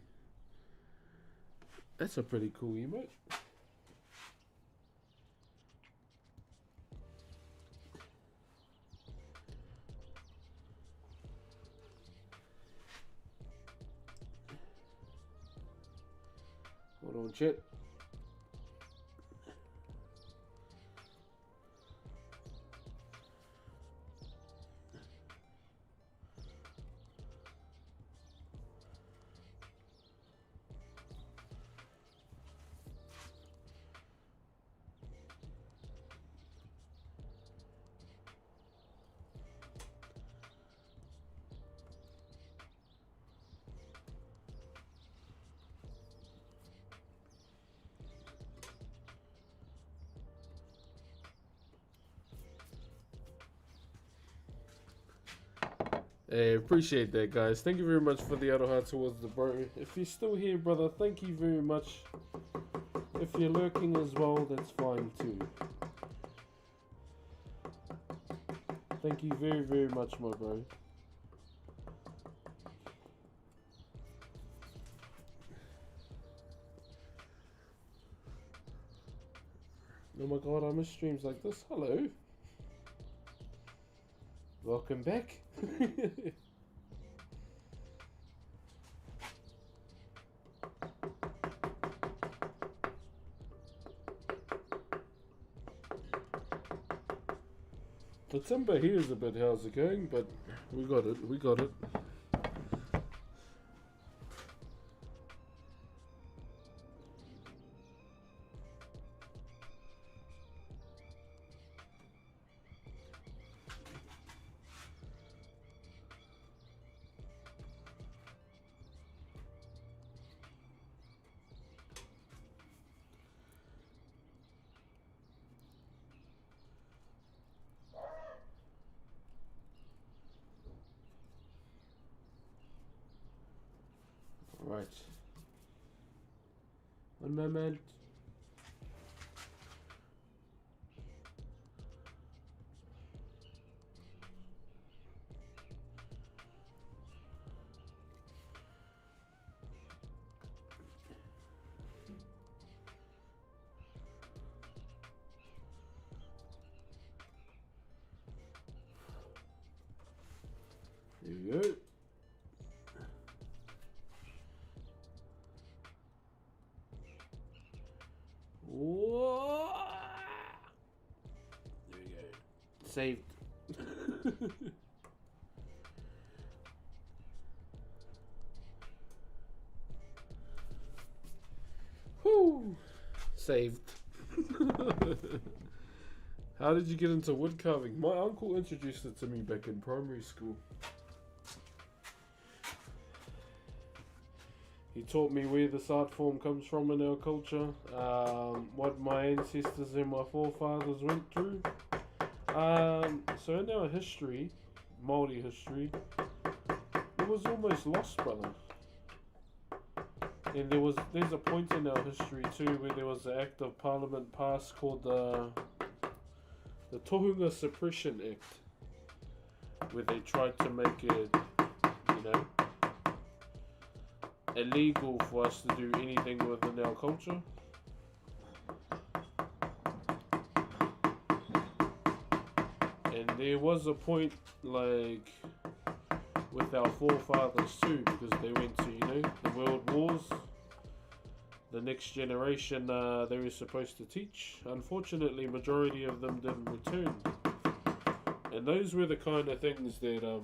That's a pretty cool emote. Hold on, chat. Hey, appreciate that, guys. Thank you very much for the other heart towards the bro. If you're still here, brother, thank you very much. If you're lurking as well, that's fine too. Thank you very, very much, my bro. Oh my god, I miss streams like this. Hello. Welcome back. The timber here is a bit how's it going, but we got it, we got it. Right. One moment. There we go. Whoa. There we go. Saved. Whew. Saved. How did you get into wood carving? My uncle introduced it to me back in primary school. He taught me where this art form comes from in our culture, what my ancestors and my forefathers went through. So in our history, Maori history, it was almost lost, brother. And there's a point in our history too where there was an act of parliament passed called the Tohunga Suppression Act, where they tried to make it, you know, illegal for us to do anything within our culture. And there was a point like with our forefathers too, because they went to, the world wars. The next generation they were supposed to teach. Unfortunately, majority of them didn't return. And those were the kind of things that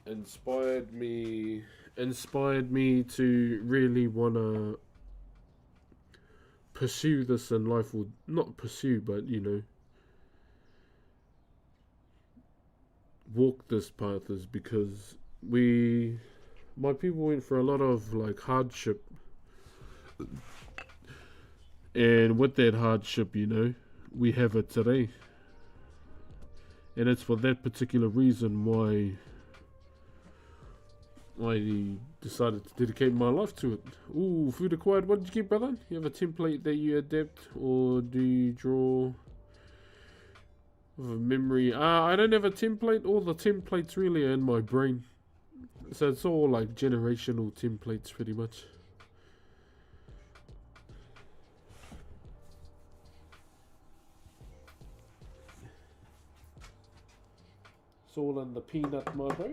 inspired me to really want to pursue this in life. Or not pursue, but walk this path, is because my people went for a lot of like hardship, and with that hardship, we have it today. And it's for that particular reason why I decided to dedicate my life to it. Ooh, food acquired. What did you get, brother? You have a template that you adapt, or do you draw with a memory? I don't have a template. All the templates really are in my brain. So it's all like generational templates pretty much. It's all in the peanut, my bro.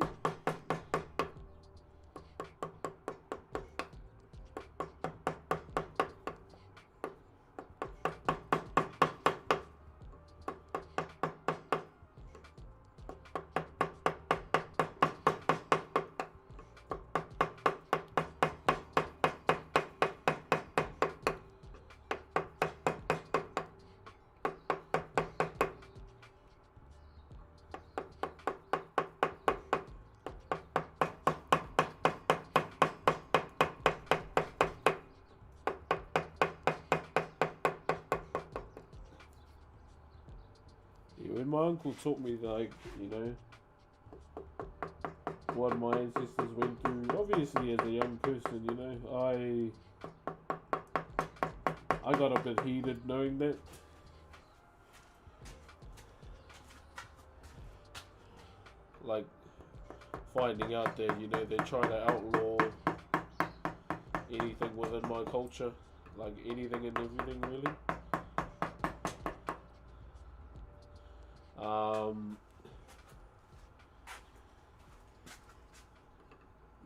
When my uncle taught me, like, what my ancestors went through, obviously as a young person, I got a bit heated knowing that. Like, finding out that, they try to outlaw anything within my culture, like anything and everything, really.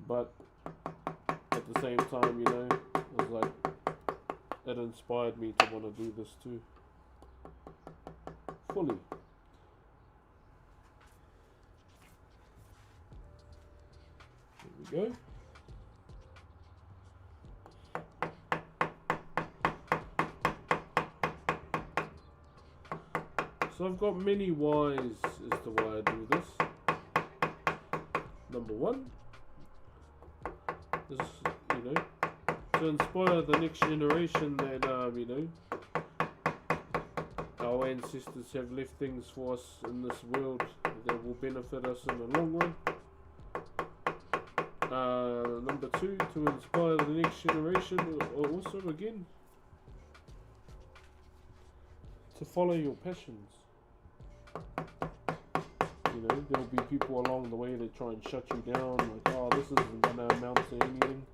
But at the same time, it was like, it inspired me to want to do this too. Fully. There we go. So I've got many whys as to why I do this. Number one is, to inspire the next generation that, our ancestors have left things for us in this world that will benefit us in the long run. Number two, to inspire the next generation, or also again, to follow your passions. There'll be people along the way that try and shut you down, like, oh, this isn't going to amount to anything.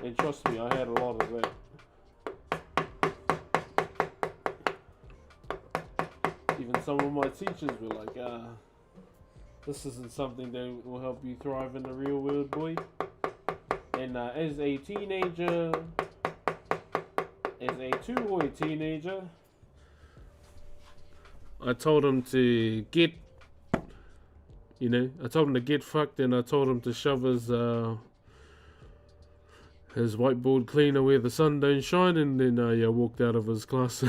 And trust me, I had a lot of that. Even some of my teachers were like, this isn't something that will help you thrive in the real world, boy. And as a teenager, as a two-boy teenager, I told him to get, I told him to get fucked, and I told him to shove his whiteboard cleaner where the sun don't shine, and then I walked out of his class.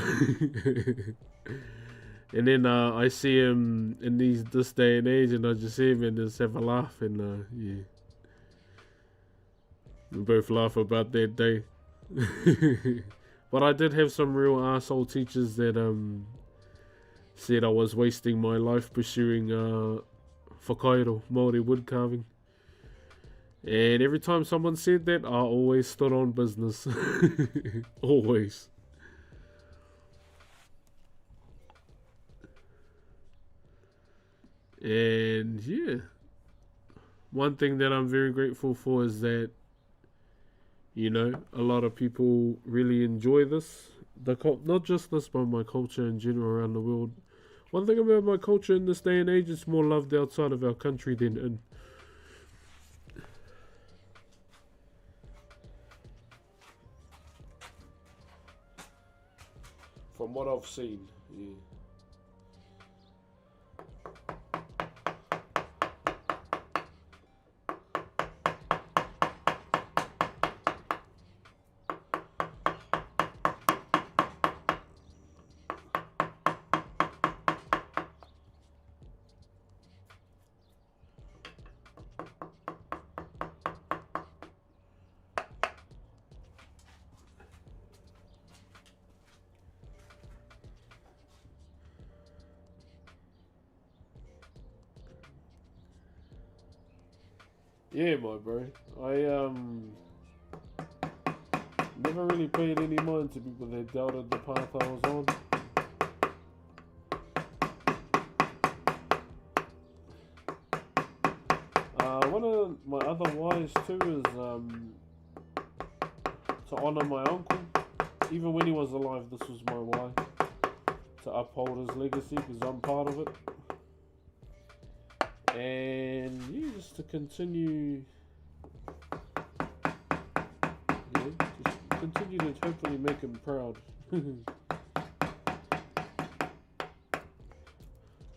And then I see him in this day and age, and I just see him and just have a laugh, and yeah. We both laugh about that day. But I did have some real arsehole teachers that said I was wasting my life pursuing Whakairo, Maori wood carving. And every time someone said that, I always stood on business. Always. And yeah, one thing that I'm very grateful for is that, a lot of people really enjoy this. Not just this, but my culture in general around the world. One thing about my culture in this day and age, it's more loved outside of our country than in. From what I've seen, yeah. Yeah, my bro. I never really paid any mind to people that doubted the path I was on. One of my other whys too is to honour my uncle. Even when he was alive, this was my why. To uphold his legacy, because I'm part of it. And yeah, just to continue, just continue to hopefully make him proud.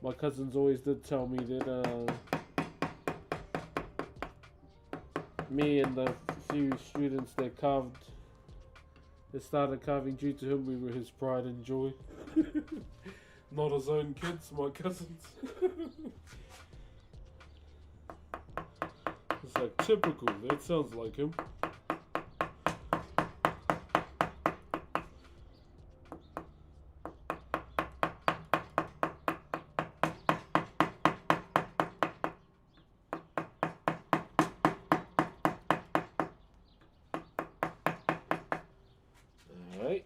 My cousins always did tell me that me and the few students that started carving due to him, we were his pride and joy. Not his own kids, my cousins. It's like typical, that sounds like him. Alright.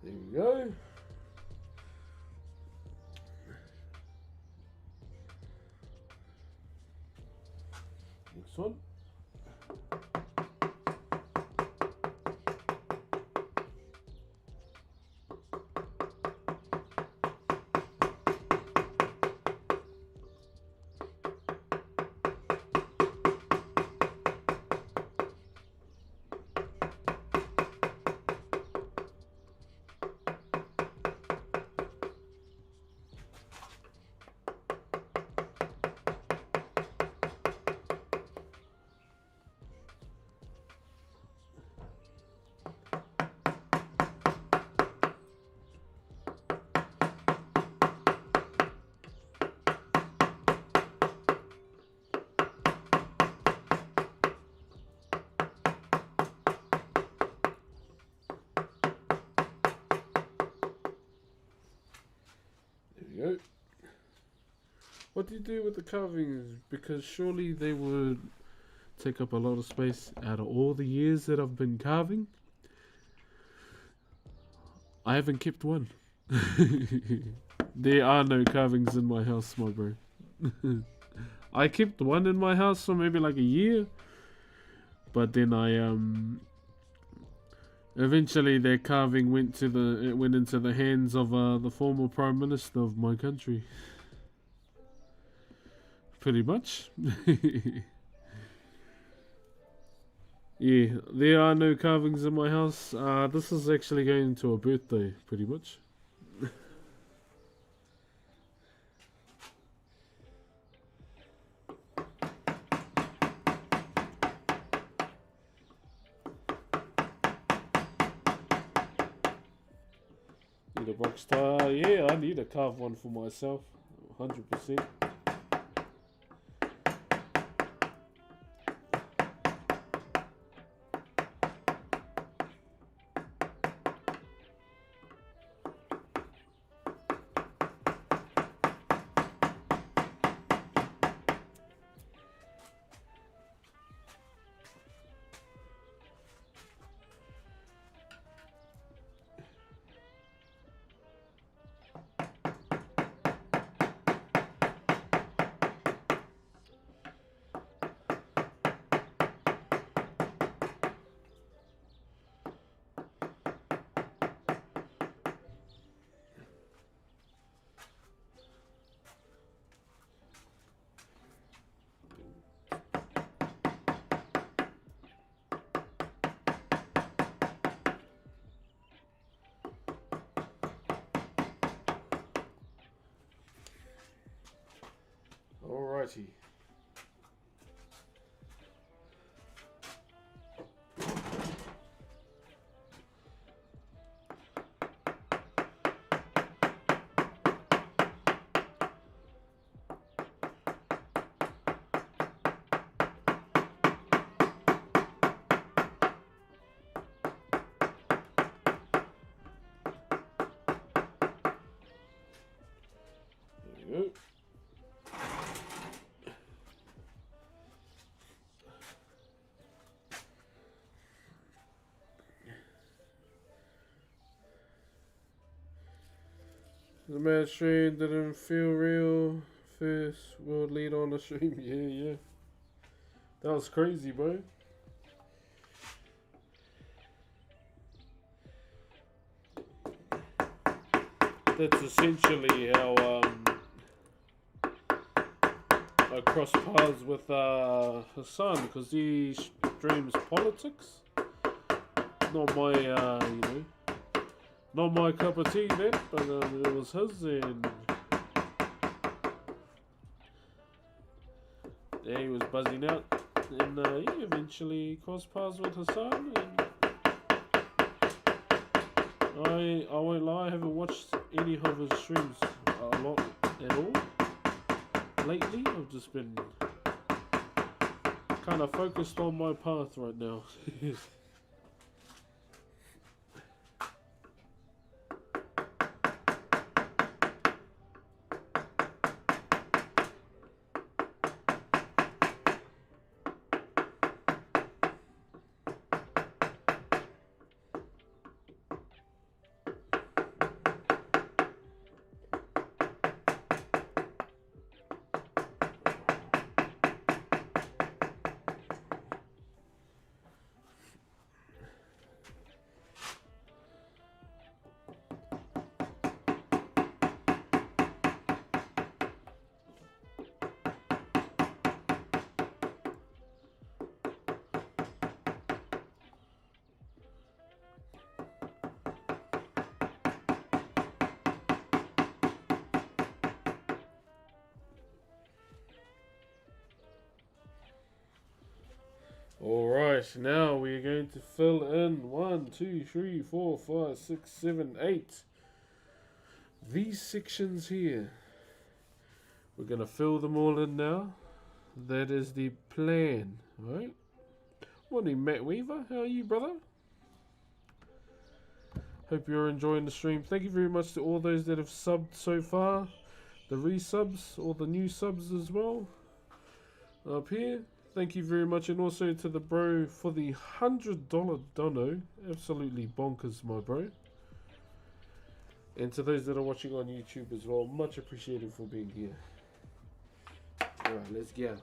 There we go. Next one. Go. What do you do with the carvings? Because surely they would take up a lot of space. Out of all the years that I've been carving, I haven't kept one. There are no carvings in my house, my bro. I kept one in my house for maybe like a year, but then I eventually their carving went into the hands of the former Prime Minister of my country. Pretty much. Yeah, there are no carvings in my house. This is actually going to a birthday, pretty much. the box tie. Yeah, I need a carve one for myself. 100%. Alrighty. There you go. The mad stream didn't feel real. First world lead on the stream. Yeah. That was crazy, bro. That's essentially how I cross paths with Hassan, because he streams politics. Not my, not my cup of tea then, but it was his, and yeah, he was buzzing out, and yeah, eventually crossed paths with Hassan, and I won't lie, I haven't watched any of his streams a lot at all lately. I've just been kind of focused on my path right now. Alright, now we're going to fill in 1, 2, 3, 4, 5, 6, 7, 8. These sections here. We're going to fill them all in now. That is the plan, right? Morning, Matt Weaver. How are you, brother? Hope you're enjoying the stream. Thank you very much to all those that have subbed so far. The resubs, all the new subs as well. Up here. Thank you very much, and also to the bro for the $100 dono. Absolutely bonkers, my bro. And to those that are watching on YouTube as well, much appreciated for being here. Alright, let's go.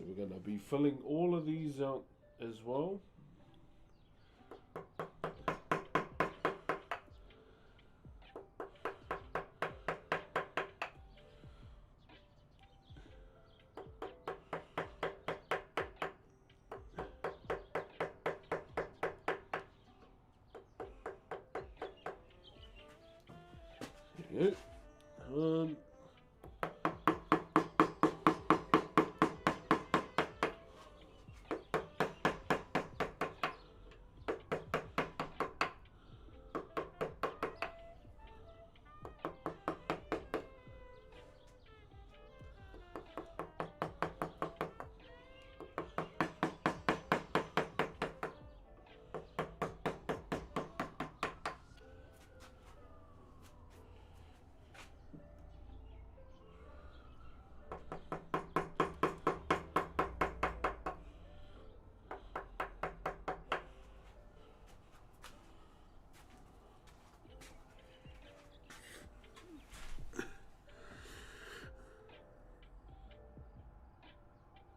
So we're going to be filling all of these out as well. There you go.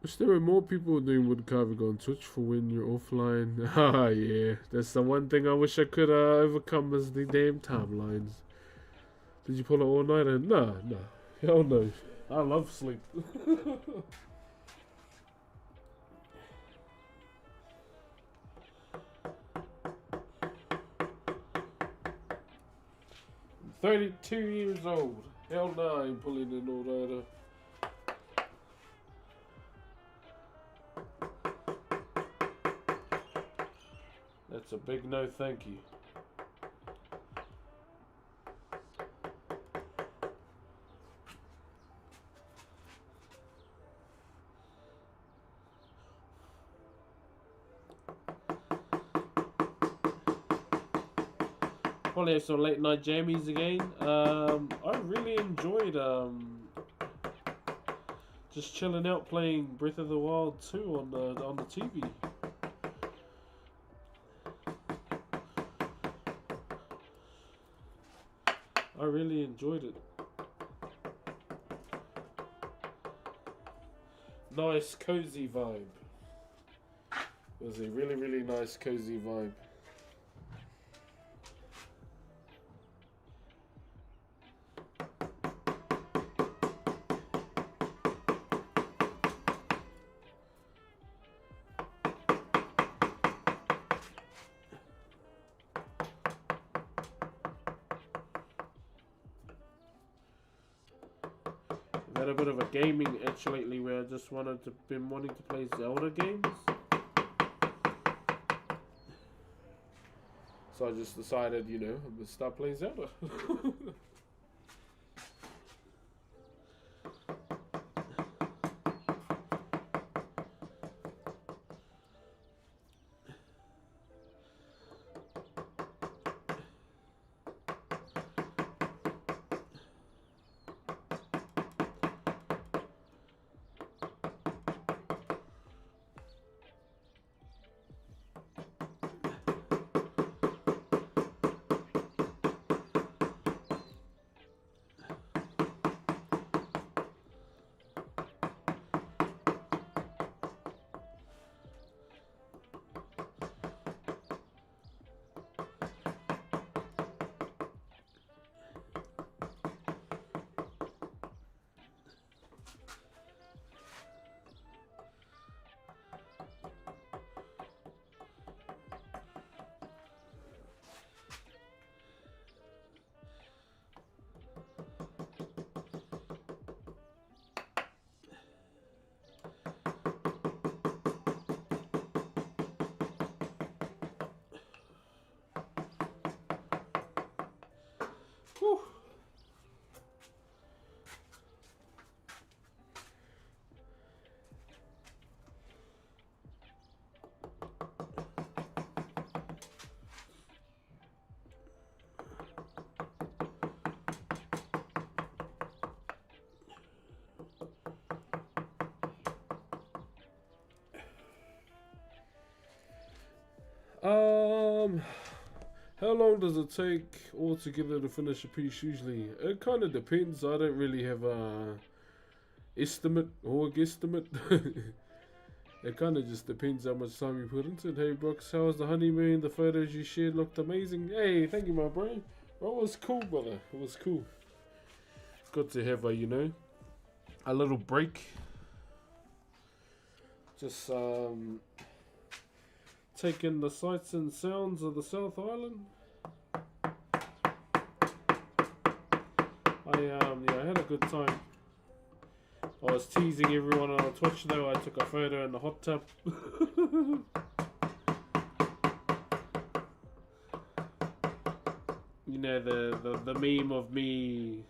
Wish there were more people doing wood carving on Twitch for when you're offline. Ah, yeah. That's the one thing I wish I could overcome is the damn timelines. Did you pull it all night? No. Hell no. I love sleep. 32 years old. Hell no, I ain't pulling an all-nighter. That's a big no thank you. Probably have some late night jammies again. I really enjoyed just chilling out playing Breath of the Wild 2 on the TV. I really enjoyed it. Nice cozy vibe. It was a really nice cozy vibe. I've had a bit of a gaming itch lately where I just been wanting to play Zelda games. So I just decided, you know, I'm gonna start playing Zelda. Whew. How long does it take altogether to finish a piece usually? It kind of depends. I don't really have a estimate or a guesstimate. It kind of just depends how much time you put into it. Hey, Brooks, how was the honeymoon? The photos you shared looked amazing. Hey, thank you, my bro. Well, it was cool, brother. It was cool. Good to have a, a little break. Just taking the sights and sounds of the South Island. I had a good time. I was teasing everyone on Twitch though. I took a photo in the hot tub. You know, the meme of me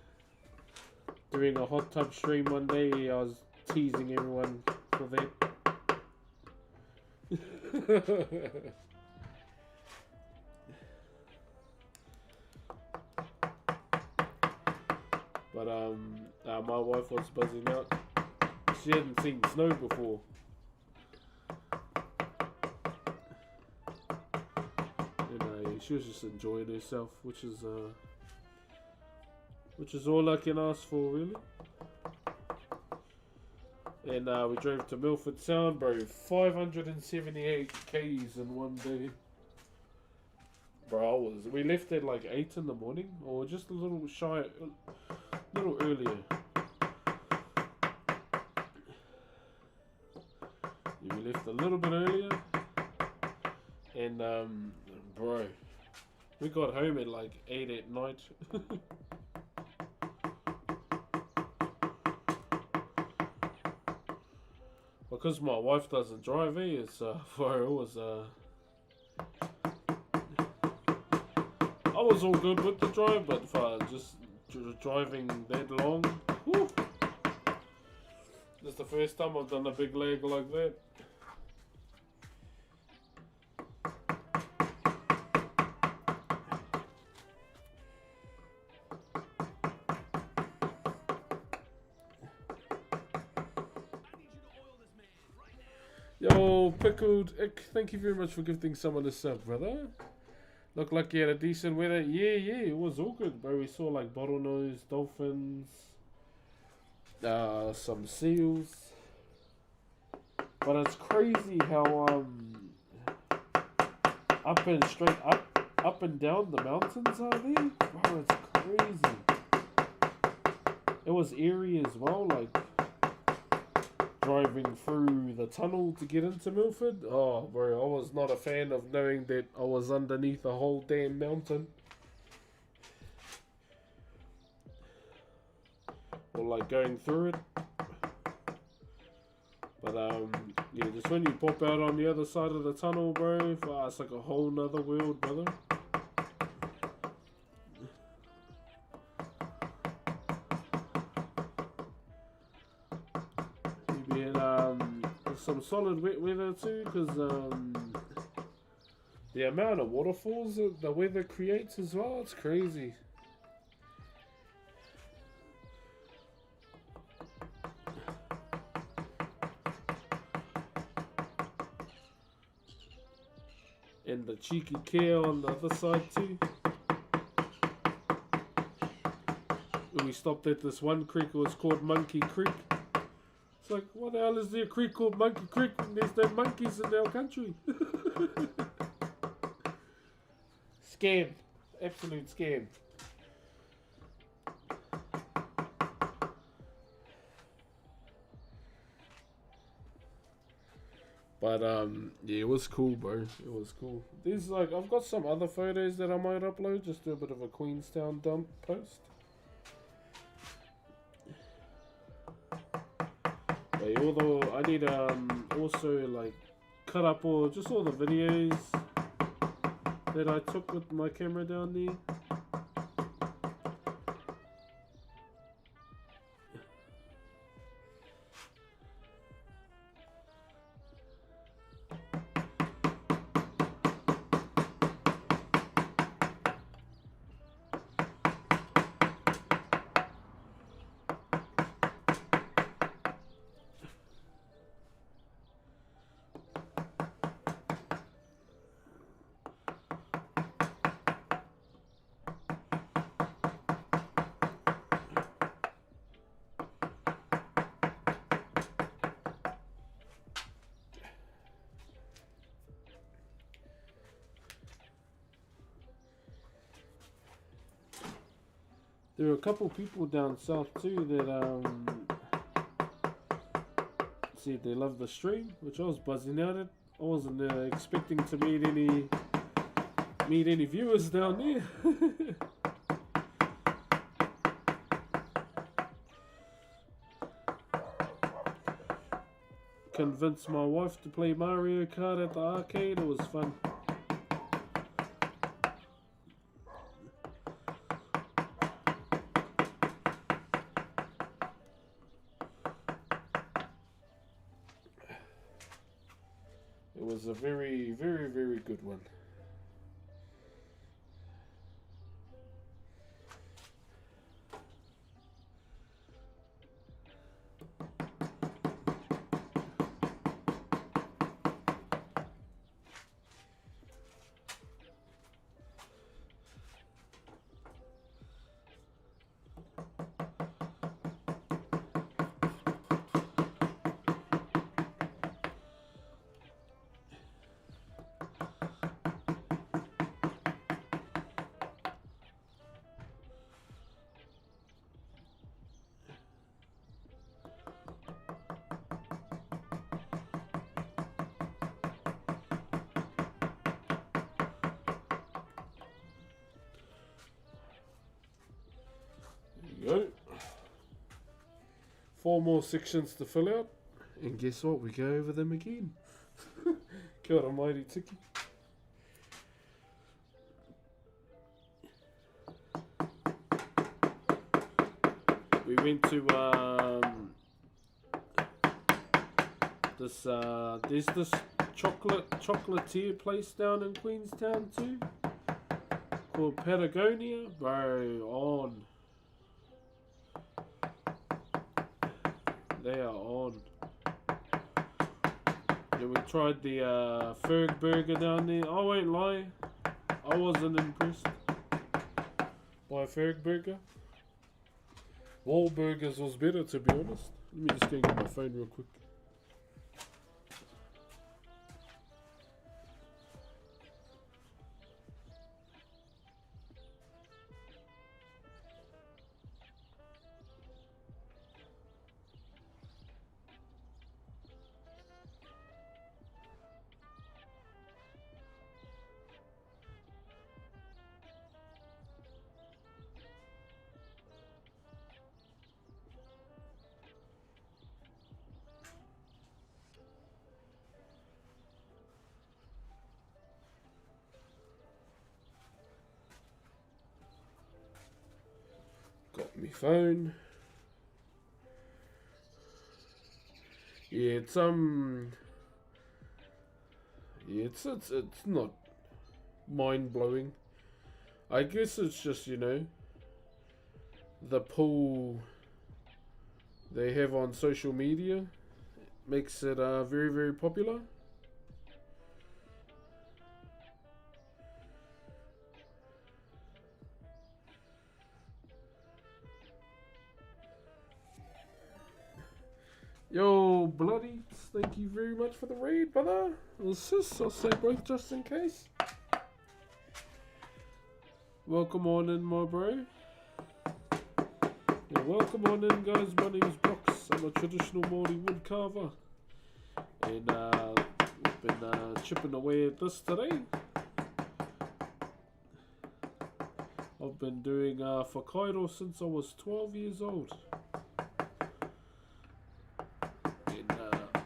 doing a hot tub stream one day. I was teasing everyone for that. But my wife was buzzing out. She hadn't seen snow before. And she was just enjoying herself, which is all I can ask for, really. And we drove to Milford Sound, bro. 578 Ks in one day. Bro, we left at like 8 in the morning, or just a little little earlier. Yeah, we left a little bit earlier, and bro, we got home at like 8 at night. Because my wife doesn't drive, it's bro, it was I was all good with the drive, but for just driving that long, whew, this is the first time I've done a big leg like that. Yo, Pickled Ick, thank you very much for gifting someone a sub, brother. Looked like you had a decent weather. Yeah, it was all good, bro. We saw like bottlenose, dolphins, some seals. But it's crazy how up and down the mountains are there. Bro, it's crazy. It was eerie as well, like driving through the tunnel to get into Milford. Oh, bro, I was not a fan of knowing that I was underneath a whole damn mountain. Or like going through it. But yeah, just when you pop out on the other side of the tunnel, bro, it's like a whole nother world, brother. Some solid wet weather too, because the amount of waterfalls that the weather creates as well, it's crazy. And the cheeky care on the other side too. When we stopped at this one creek, it was called Monkey Creek. It's like, what the hell is there a creek called Monkey Creek when there's no monkeys in our country? Scam. Absolute scam. But yeah, it was cool, bro. It was cool. There's like, I've got some other photos that I might upload, just do a bit of a Queenstown dump post. Although I need also like cut up all the videos that I took with my camera down there. There are a couple people down south too that said they love the stream, which I was buzzing out at. I wasn't expecting to meet any viewers down there. Convinced my wife to play Mario Kart at the arcade. It was fun. It was a very, very, very good one. Go. 4 more sections to fill out, and guess what? We go over them again. Kia ora, mighty tiki. We went to there's this chocolatier place down in Queenstown too, called Patagonia. Bro, on. They are on. Yeah, we tried the Ferg burger down there. I won't lie, I wasn't impressed by Ferg burger. Wahlburgers was better, to be honest. Let me just go and get my phone real quick. Got my phone. Yeah, it's not mind blowing. I guess it's just, you know, the pull they have on social media makes it very, very popular. Yo, bloody, thank you very much for the raid, brother. I'll say both just in case. Welcome on in, my bro. Yeah, welcome on in, guys. My name is Brox. I'm a traditional Maori wood carver. And we've been chipping away at this today. I've been doing Whakairo since I was 12 years old.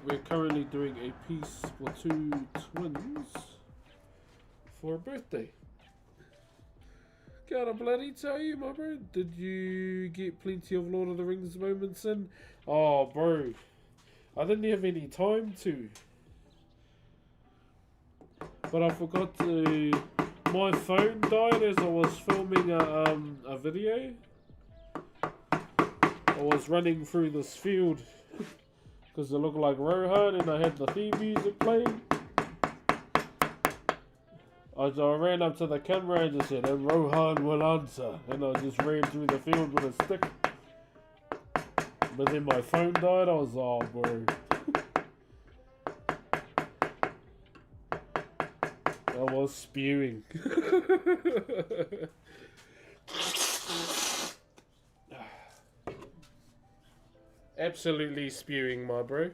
We're currently doing a piece for 2 twins for a birthday. Gotta bloody tell you, my bro. Did you get plenty of Lord of the Rings moments in? Oh, bro. I didn't have any time to. But I forgot to... My phone died as I was filming a video. I was running through this field. Because it looked like Rohan and I had the theme music playing. I ran up to the camera and just said, and Rohan will answer. And I just ran through the field with a stick. But then my phone died. I was, oh, bro. I was spewing. Absolutely spewing, my bro.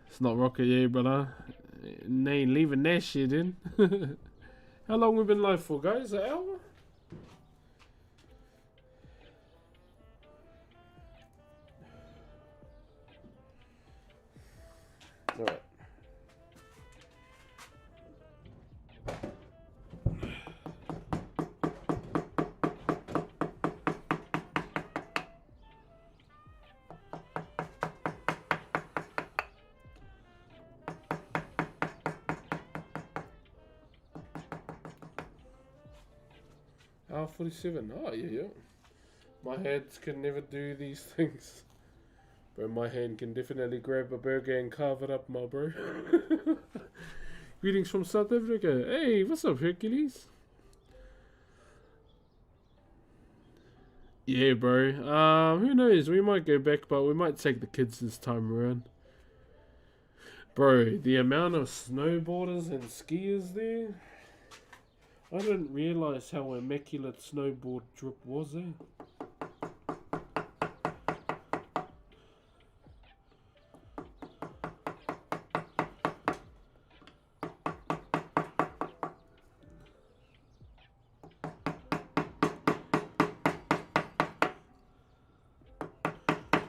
It's not rocket yet, brother. They ain't leaving that shit in. How long we been live for, guys? An hour? Alright. Hour 47. Oh, yeah. My hands can never do these things. But my hand can definitely grab a burger and carve it up, my bro. Greetings from South Africa. Hey, what's up, Hercules? Yeah, bro. Who knows? We might go back, but we might take the kids this time around. Bro, the amount of snowboarders and skiers there. I didn't realise how immaculate snowboard drip was there.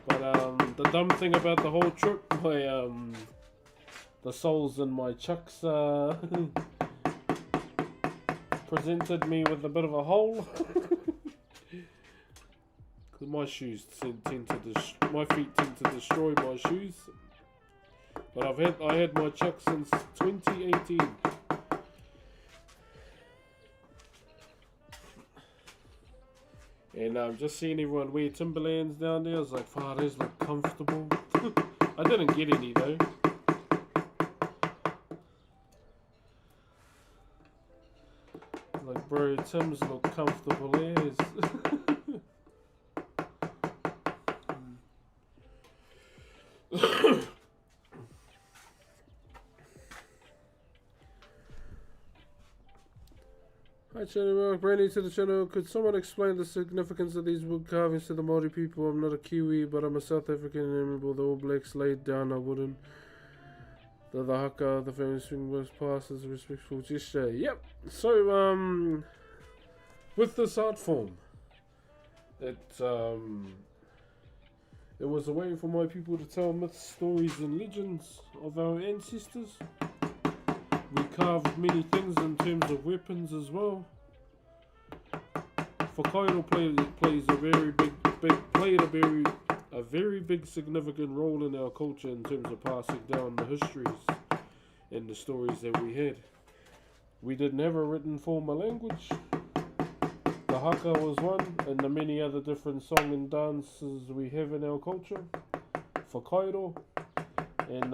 But the dumb thing about the whole trip, the soles in my chucks presented me with a bit of a hole. Cause my shoes my feet tend to destroy my shoes. But I had my chucks since 2018. And I'm just seeing everyone wear Timberlands down there. I was like, wow, those look comfortable. I didn't get any though. Like, bro, Tim's look comfortable as. Hi channel, brand new to the channel. Could someone explain the significance of these wood carvings to the Maori people? I'm not a Kiwi, but I'm a South African, and remember the All Blacks laid down a wooden. The haka, the famous swing was passed as a respectful gesture. Yep. So with this art form, it was a way for my people to tell myths, stories, and legends of our ancestors. We carved many things in terms of weapons as well. Whakairo plays a very big significant role in our culture in terms of passing down the histories and the stories that we had. We didn't have a written form of language. The haka was one, and the many other different song and dances we have in our culture. Whakairo, and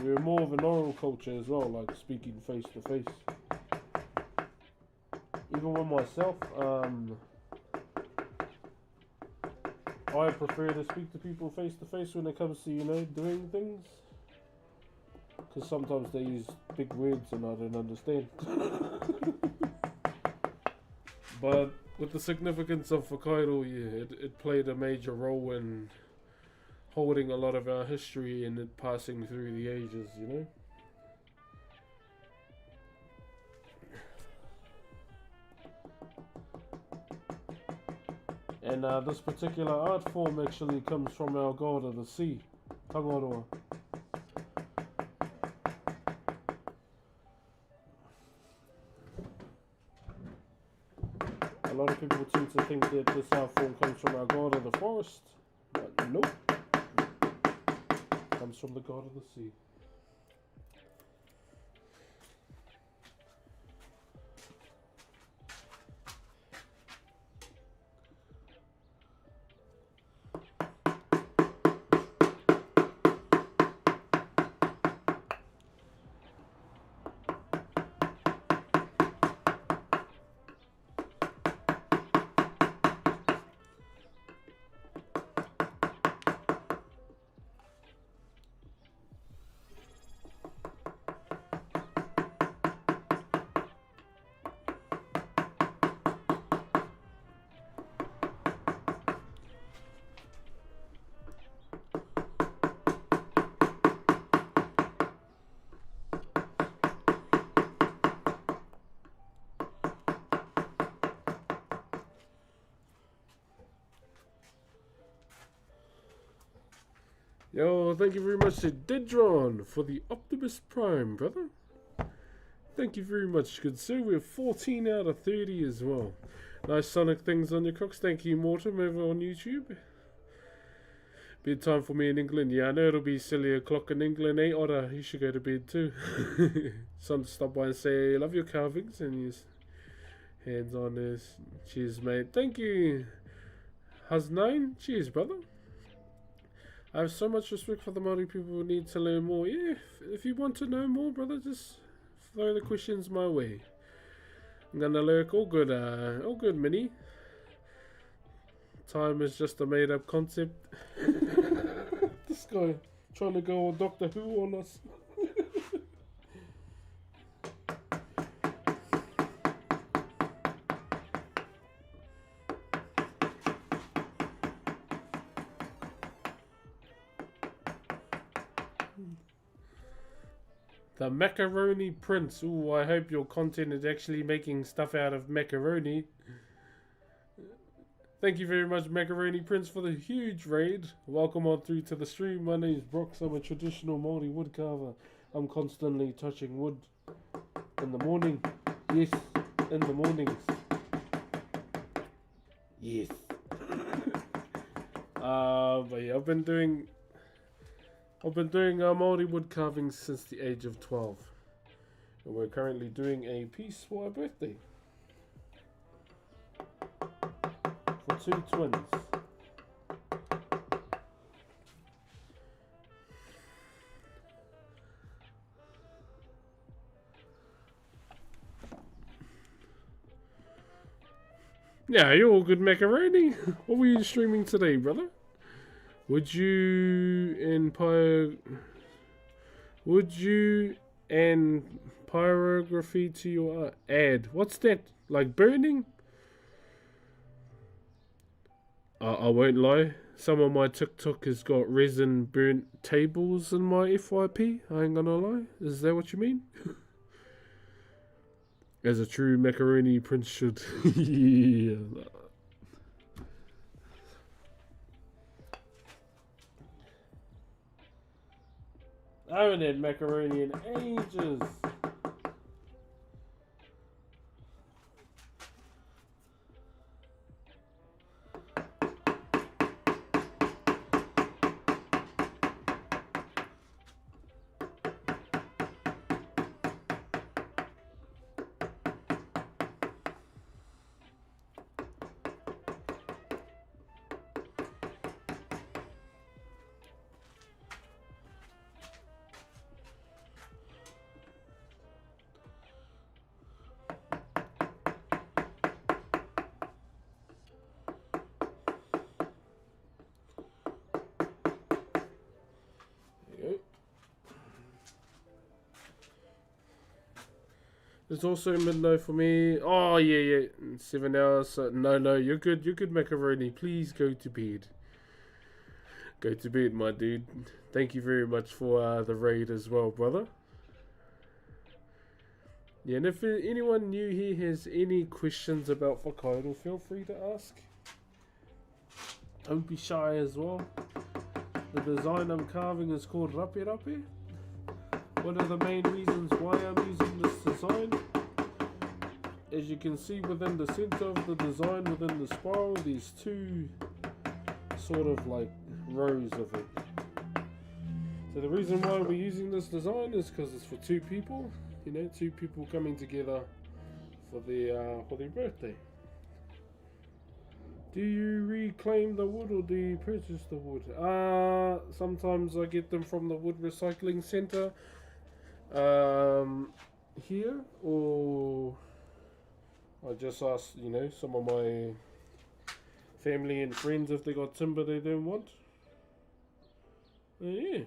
we're more of an oral culture as well, like speaking face to face. Even with myself, I prefer to speak to people face to face when it comes to, doing things. Because sometimes they use big words and I don't understand. But with the significance of Whakairo, yeah, it played a major role in holding a lot of our history and it passing through the ages, And this particular art form actually comes from our god of the sea, Tangaroa. A lot of people tend to think that this art form comes from our god of the forest, but nope. It comes from the god of the sea. Yo, thank you very much to Didron for the Optimus Prime, brother. Thank you very much, good sir. We're 14 out of 30 as well. Nice Sonic things on your cooks. Thank you, Mortem, over on YouTube. Bedtime for me in England. Yeah, I know it'll be silly o'clock in England, eh, Otter? You should go to bed too. Son to stop by and say, love your carvings, and his hands on this. Cheers, mate. Thank you. Has9. Cheers, brother. I have so much respect for the Maori people who need to learn more. Yeah, if you want to know more, brother, just throw the questions my way. I'm gonna lurk. All good, Minnie. Time is just a made-up concept. This guy trying to go on Doctor Who on us. The Macaroni Prince. Ooh, I hope your content is actually making stuff out of macaroni. Thank you very much, Macaroni Prince, for the huge raid. Welcome on through to the stream. My name is Brooks. I'm a traditional Maori wood carver. I'm constantly touching wood in the morning. Yes, in the mornings. Yes. But yeah, I've been doing Maori wood carving since the age of 12. And we're currently doing a piece for our birthday. For 2 twins. Yeah, you're all good, Macaroni. What were you streaming today, brother? Would you and pyrography to your ad? What's that? Like burning? I won't lie. Some of my TikTok has got resin burnt tables in my FYP. I ain't gonna lie. Is that what you mean? As a true macaroni prince should. Yeah. I haven't had macaroni in ages. It's also midnight for me. Oh, yeah. 7 hours. So no, you're good. You're good, macaroni. Please go to bed. Go to bed, my dude. Thank you very much for the raid as well, brother. Yeah, and if anyone new here has any questions about Whakairo, feel free to ask. Don't be shy as well. The design I'm carving is called Rape Rape. One of the main reasons why I'm using this design, as you can see within the center of the design, within the spiral, there's 2 sort of like rows of it. So the reason why we're using this design is because it's for 2 people, 2 people coming together for their birthday. Do you reclaim the wood or do you purchase the wood? Sometimes I get them from the wood recycling center. Here, or I just ask, some of my family and friends if they got timber they don't want. Yeah.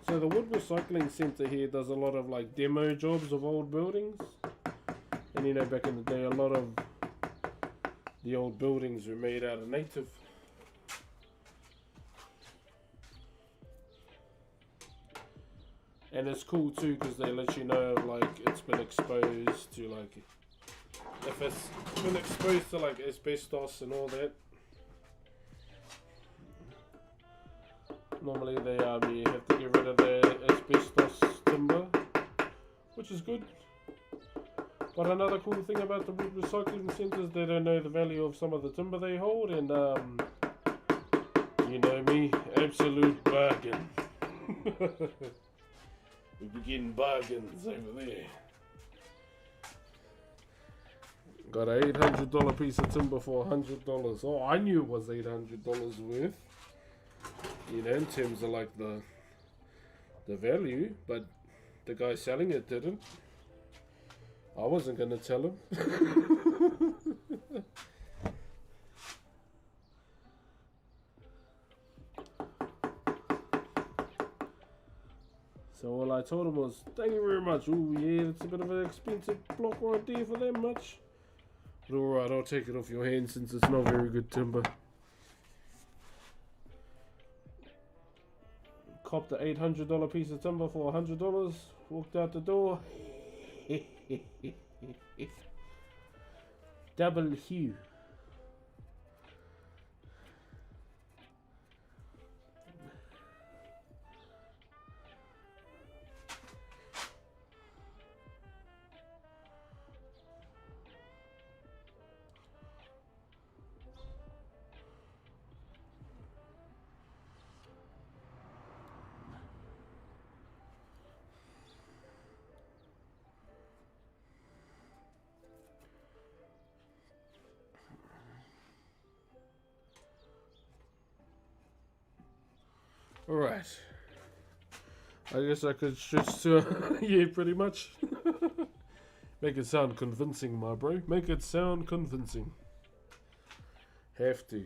So the wood recycling center here does a lot of like demo jobs of old buildings, and back in the day a lot of the old buildings were made out of native. And it's cool too because they let you know like it's been exposed to like, if it's been exposed to like asbestos and all that. Normally you have to get rid of the asbestos timber, which is good. But another cool thing about the wood recycling centres, they don't know the value of some of the timber they hold, and you know me, absolute bargain. We begin bargains over there. Got a $800 piece of timber for $100. Oh, I knew it was $800 worth. You know, in terms of like the value, but the guy selling it didn't. I wasn't gonna tell him. So all I told him was, thank you very much. Ooh, yeah, it's a bit of an expensive block right there for that much. But alright, I'll take it off your hands since it's not very good timber. Copped the $800 piece of timber for $100. Walked out the door. Double hue. Alright. I guess I could just, yeah, pretty much. Make it sound convincing, my bro. Make it sound convincing. Have to.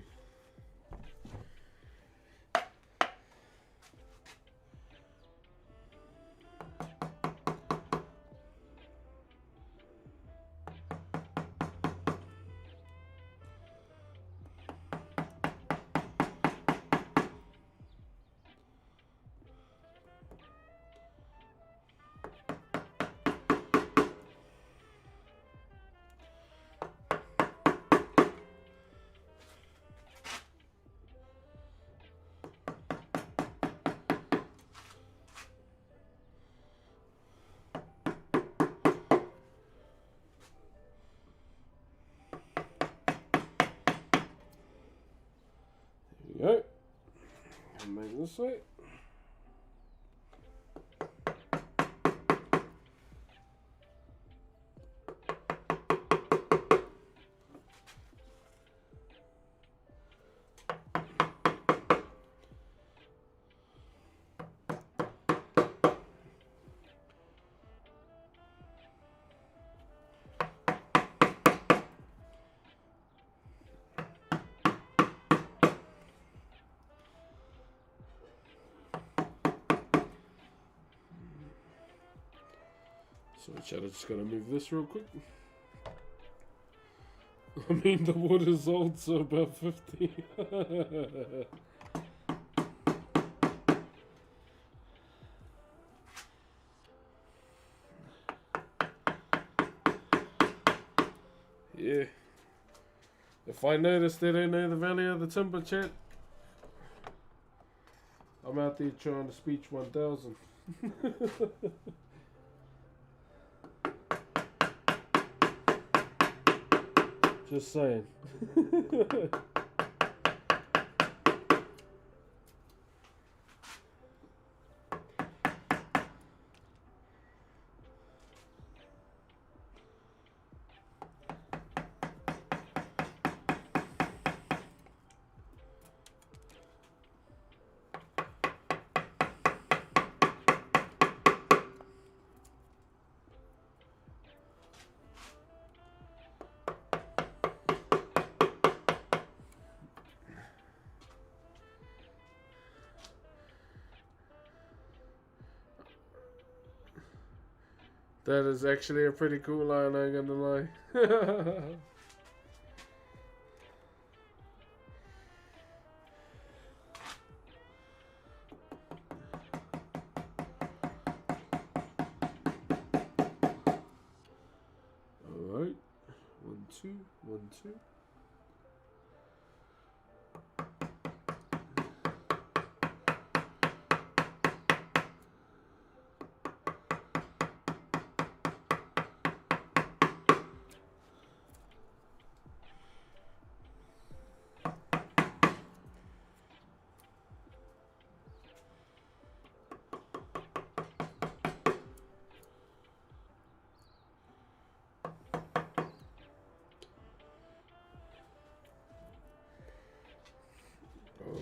There we go. And make this way. So I'm just gonna move this real quick. I mean, the wood is old, so about 50. Yeah. If I notice they don't know the value of the timber, chat, I'm out there trying to speech 1000. Just saying. That is actually a pretty cool line, I ain't gonna lie. Alright. 1, 2, 1, 2.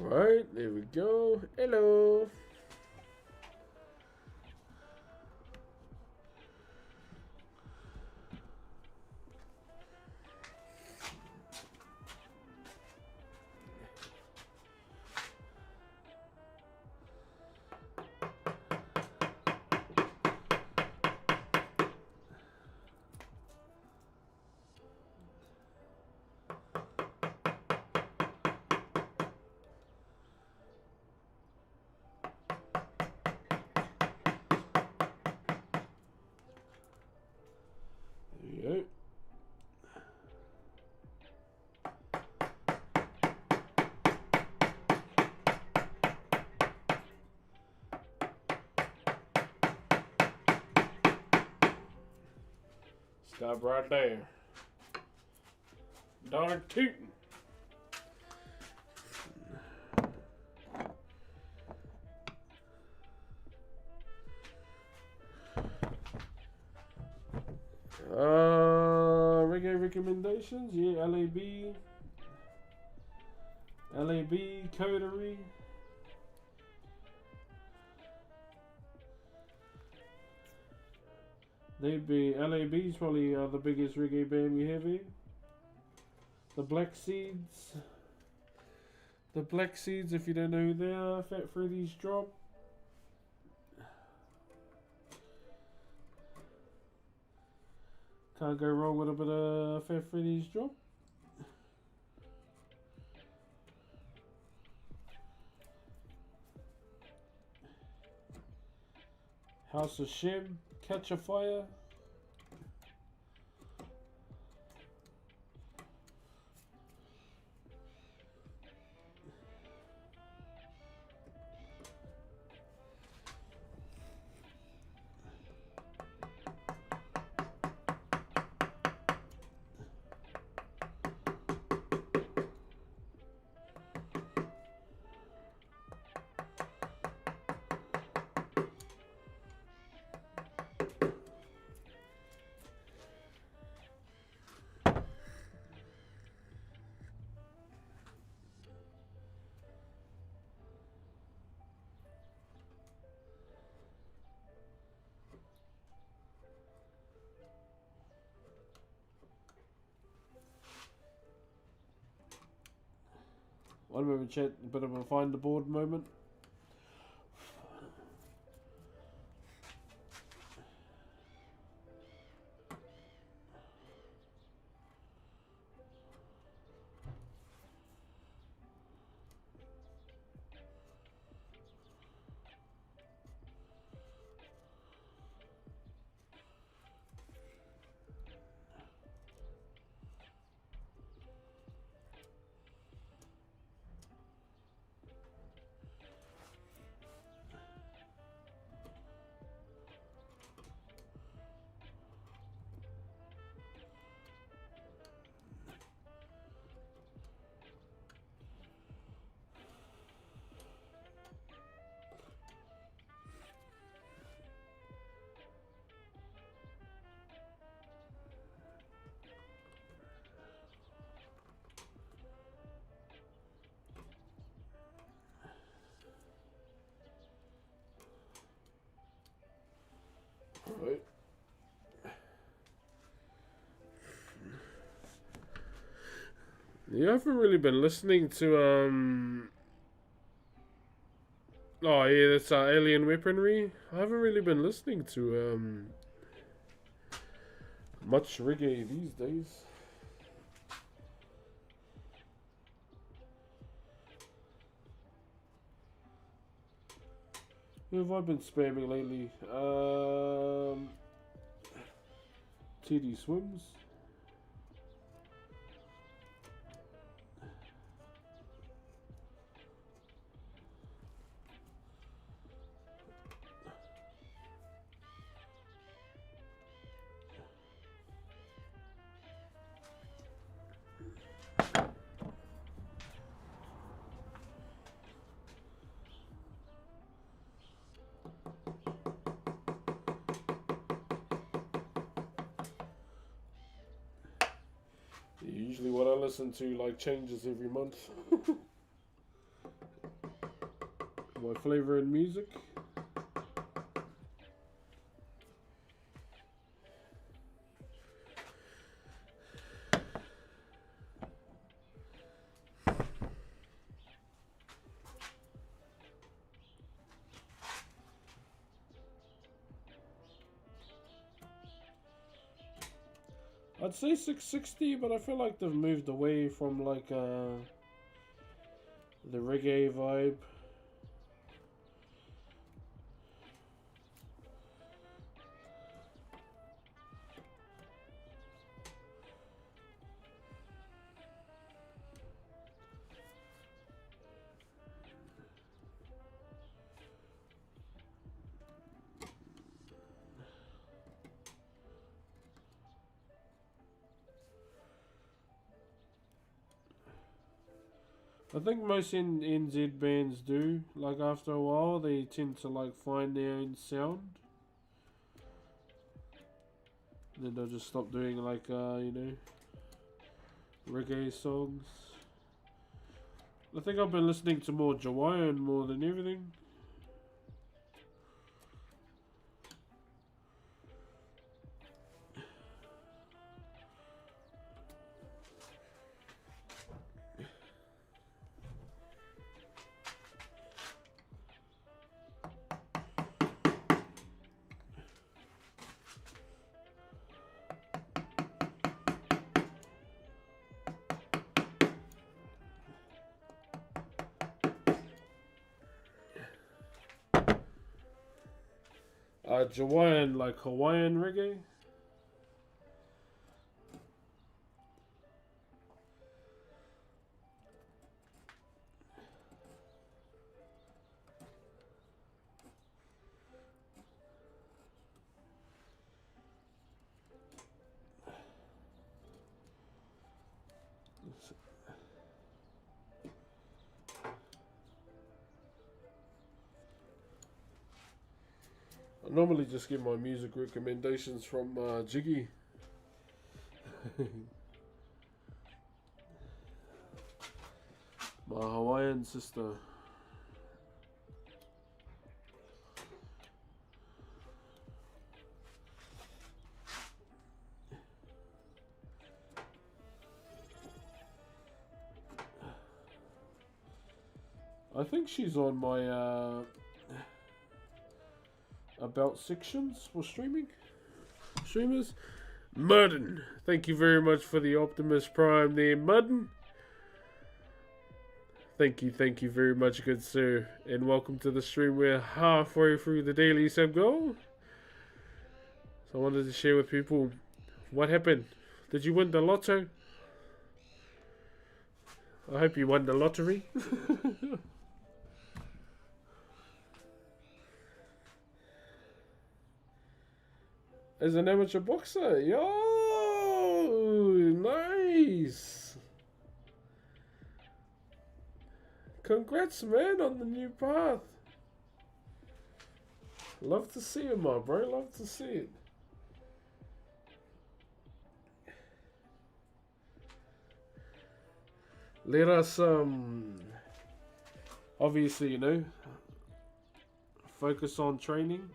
Alright, there we go. Hello. There you go. Stop right there. Darn tootin'. Reggae recommendations, yeah, LAB, Coterie. They'd be, LAB's probably the biggest reggae band we have here. The Black Seeds. The Black Seeds, if you don't know who they are, Fat Freddy's Drop. Can't go wrong with a bit of Fat Freddy's Drop. House of Shem, Catch a Fire. One moment, chat, a bit of a find the board moment. Right. You haven't really been listening to oh yeah, that's alien weaponry. I haven't really been listening to much reggae these days. Who have I been spamming lately? TD Swims. Usually what I listen to like changes every month. my flavor in music. I'd say 660, but I feel like they've moved away from like the reggae vibe. I think most NZ bands do. Like after a while, they tend to like find their own sound. Then they'll just stop doing like you know, reggae songs. I think I've been listening to more Hawaiian more than everything. Hawaiian, like Hawaiian reggae. I normally just get my music recommendations from Jiggy. My Hawaiian sister. I think she's on my about sections for streamers. Mudden, thank you very much for the Optimus Prime there, Mudden. Thank you very much, good sir, and welcome to the stream. We're halfway through the daily sub goal, so I wanted to share with people what happened. Did you win the lotto? I hope you won the lottery. As an amateur boxer, yo, nice. Congrats, man, on the new path. Love to see it, my bro. Love to see it. Let us, obviously, you know, focus on training.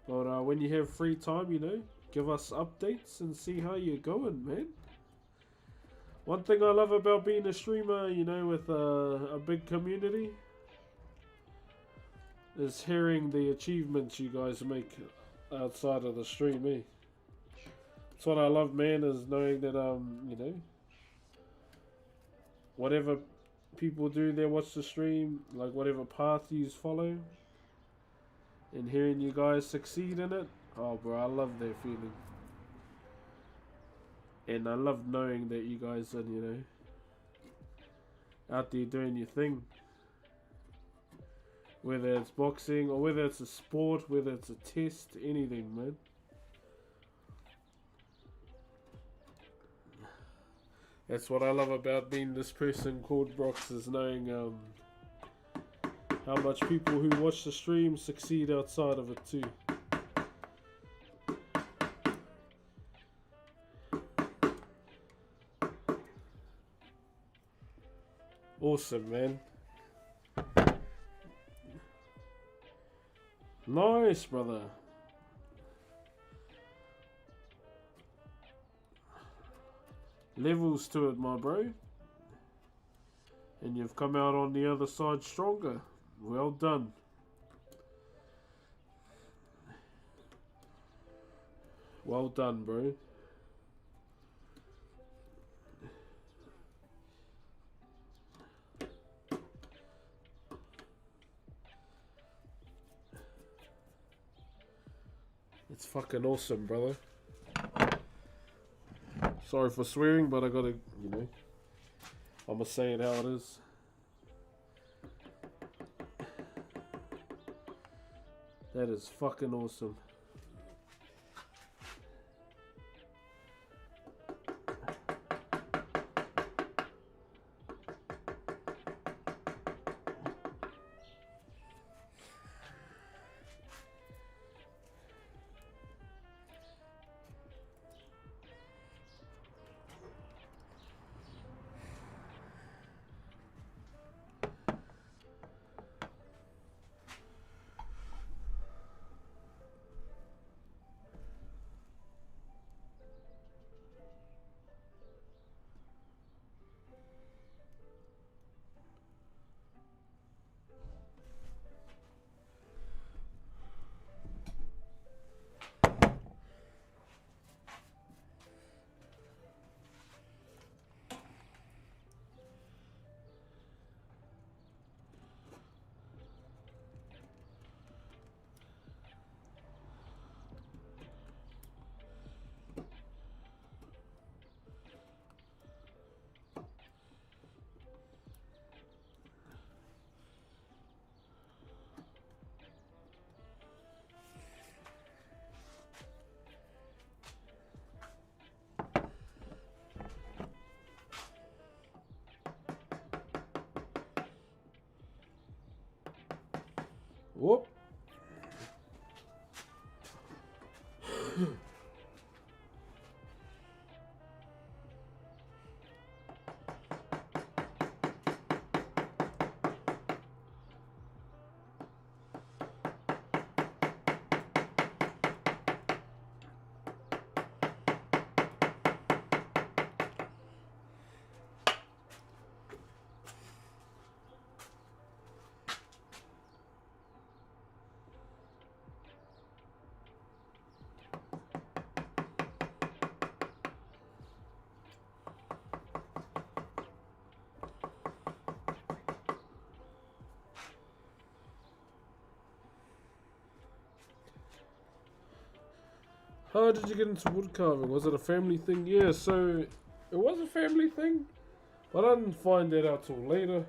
But when you have free time, you know, give us updates and see how you're going, man. One thing I love about being a streamer, you know, with a big community, is hearing the achievements you guys make outside of the stream, eh? That's what I love, man, is knowing that, you know, whatever people do, they watch the stream, like whatever path you follow, and hearing you guys succeed in it, oh bro, I love that feeling. And I love knowing that you guys are, you know, out there doing your thing. Whether it's boxing, or whether it's a sport, whether it's a test, anything, man. That's what I love about being this person called Brox, is knowing how much people who watch the stream succeed outside of it too. Awesome, man. Nice, brother. Levels to it, my bro. And you've come out on the other side stronger. Well done. Well done, bro. It's fucking awesome, brother. Sorry for swearing, but I gotta, you know, I'ma say it how it is. That is fucking awesome. Whoop. How did you get into wood carving? Was it a family thing? Yeah, so it was a family thing, but I didn't find that out till later.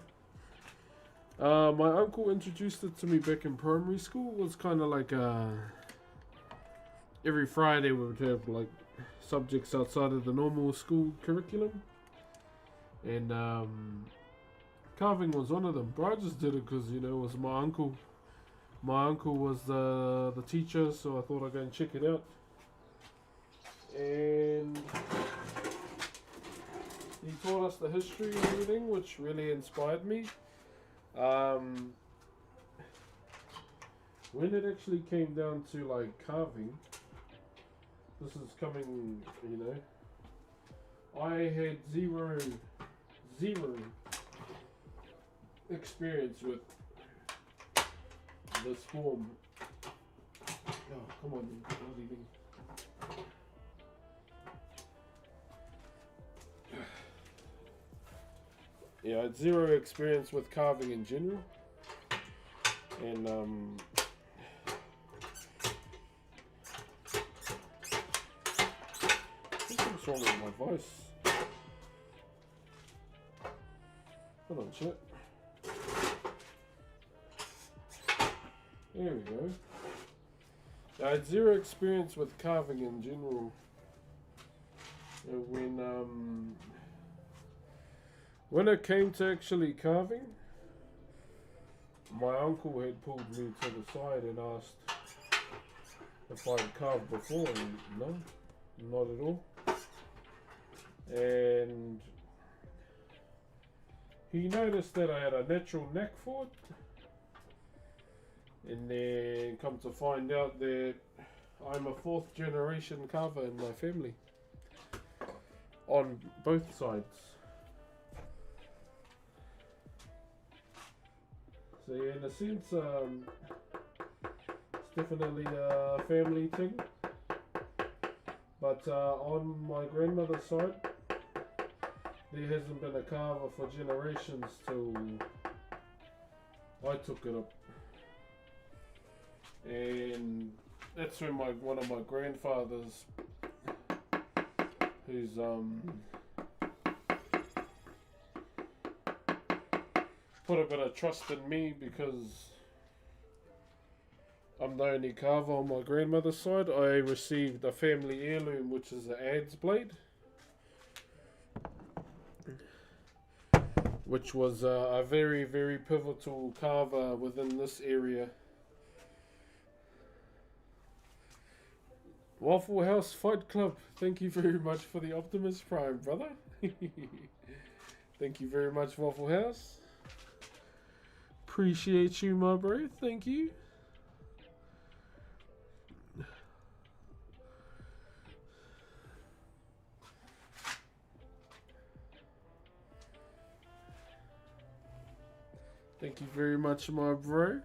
My uncle introduced it to me back in primary school. It was kind of like every Friday we would have like subjects outside of the normal school curriculum, and carving was one of them. But I just did it because, you know, it was my uncle. My uncle was the teacher, so I thought I'd go and check it out. And he taught us the history and everything, which really inspired me. When it actually came down to like carving, this is coming, you know, I had zero experience with this form. Oh, come on, you bloody thing. Yeah, I had zero experience with carving in general, and what's wrong with my voice? Hold on, shit. There we go. I had zero experience with carving in general, and when it came to actually carving, my uncle had pulled me to the side and asked if I'd carved before, and no, not at all. And he noticed that I had a natural knack for it, and then and come to find out that I'm a fourth generation carver in my family on both sides. So yeah, in a sense, it's definitely a family thing. But on my grandmother's side, there hasn't been a carver for generations till I took it up. And that's when one of my grandfathers, who's put a bit of trust in me because I'm the only carver on my grandmother's side. I received a family heirloom, which is an adze blade, which was a very, very pivotal carver within this area. Waffle House Fight Club, thank you very much for the Optimus Prime, brother. Thank you very much, Waffle House. Appreciate you, my bro. Thank you. Thank you very much, my bro.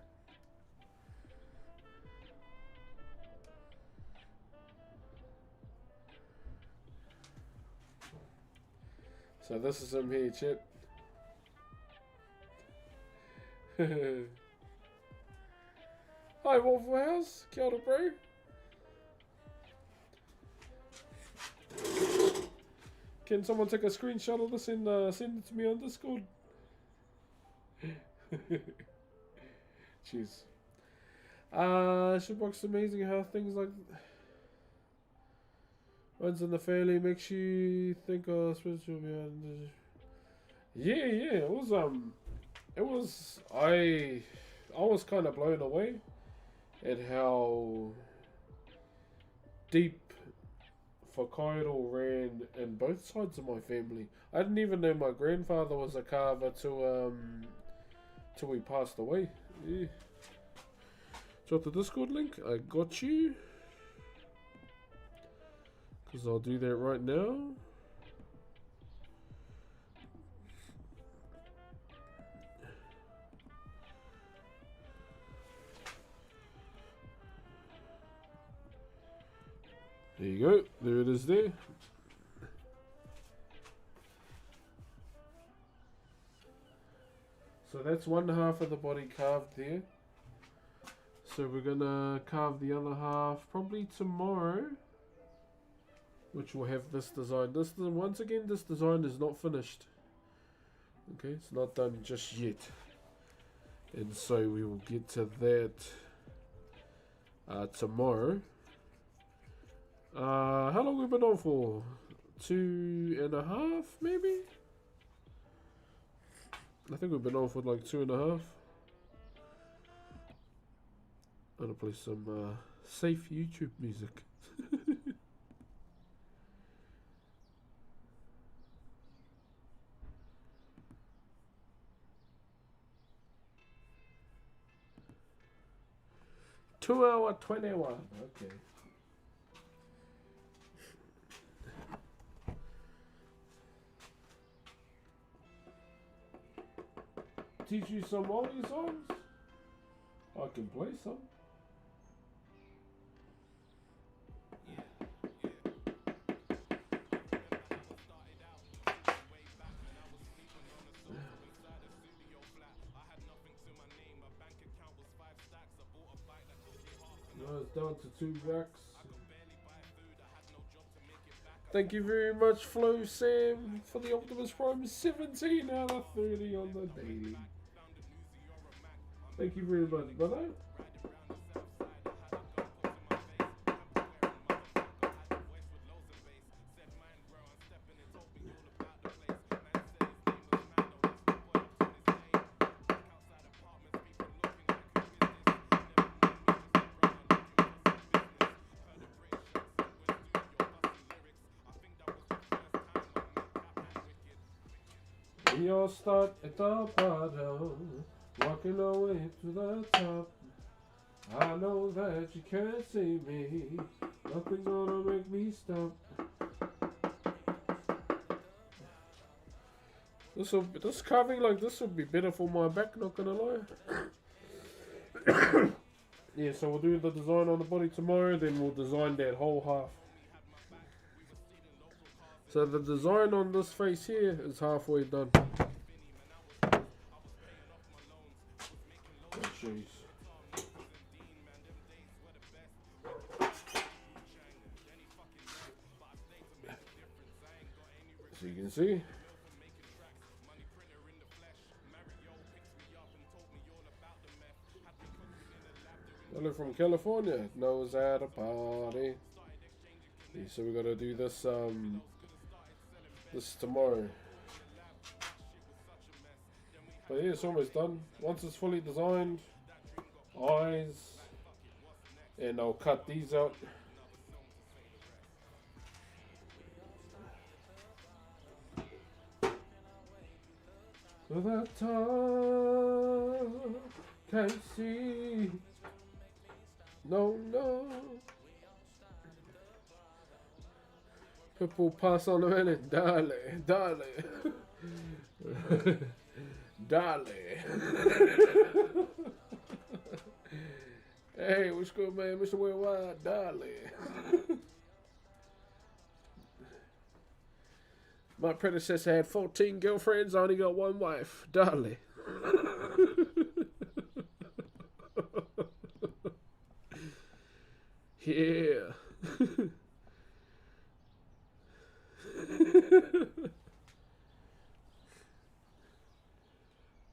So this is him here, chat. Hi, Waffle House. Kia ora, bro. Can someone take a screenshot of this and send it to me on Discord? Jeez. Shipbox amazing how things like runs in the family makes you think of spiritual behind. Yeah, it was I was kind of blown away at how deep Whakairo ran in both sides of my family. I didn't even know my grandfather was a carver till he passed away. Yeah. Drop the Discord link. I got you. Because I'll do that right now. There you go. There it is there. So that's one half of the body carved there. So we're gonna carve the other half probably tomorrow, which will have this design. Once again, this design is not finished. Okay, it's not done just yet. And so we will get to that tomorrow. How long have we been on for? 2.5 maybe? I think we've been on for like 2.5. I'm gonna play some safe YouTube music. Two hour 21. Okay. Teach you some Maori songs? I can play some. No, it's down to 2 racks. Thank you very much, Flo Sam, for the Optimus Prime 17 out of 30 on the daily. Thank you very much, brother. We all start at the bottom, walking our way to the top. I I know that you can't see me. Nothing gonna make me stop. This carving like this would be better for my back, not gonna lie. Yeah, so we'll do the design on the body tomorrow, then we'll design that whole half. So the design on this face here is halfway done. Oh, jeez. So you can see. Hello from California, knows how to party. Yeah, so we gotta do this this tomorrow. But yeah, it's almost done. Once it's fully designed, eyes, and I'll cut these out. That time can't see. No, no. People pass on a minute, dale, dale, dale. Hey, what's good, man? Mr. Worldwide, dale. My predecessor had 14 girlfriends, I only got one wife, dale. Yeah.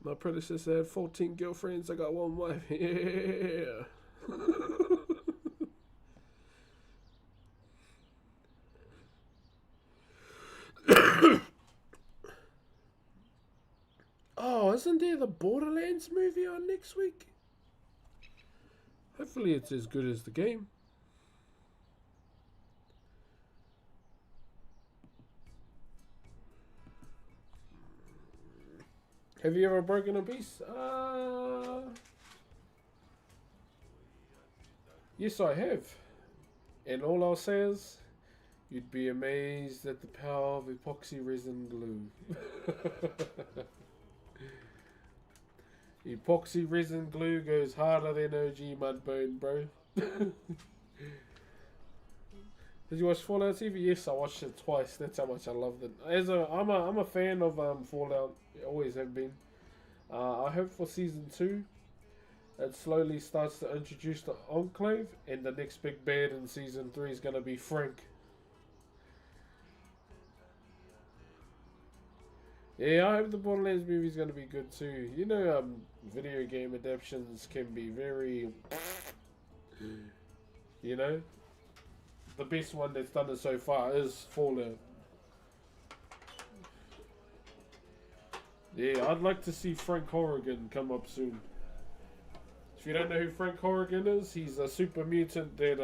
My predecessor had 14 girlfriends, I got one wife. Yeah. Oh, isn't there the Borderlands movie on next week? Hopefully it's as good as the game. Have you ever broken a piece? Yes, I have. And all I'll say is, you'd be amazed at the power of epoxy resin glue. Epoxy resin glue goes harder than OG Mudbone, bro. Did you watch Fallout TV? Yes, I watched it twice. That's how much I loved it. I'm a fan of Fallout. Always have been. I hope for season 2, it slowly starts to introduce the Enclave, and the next big bad in season 3 is gonna be Frank. Yeah, I hope the Borderlands movie is gonna be good too. You know, video game adaptations can be very, you know. The best one that's done it so far is Fallout. Yeah, I'd like to see Frank Horrigan come up soon. If you don't know who Frank Horrigan is, he's a super mutant that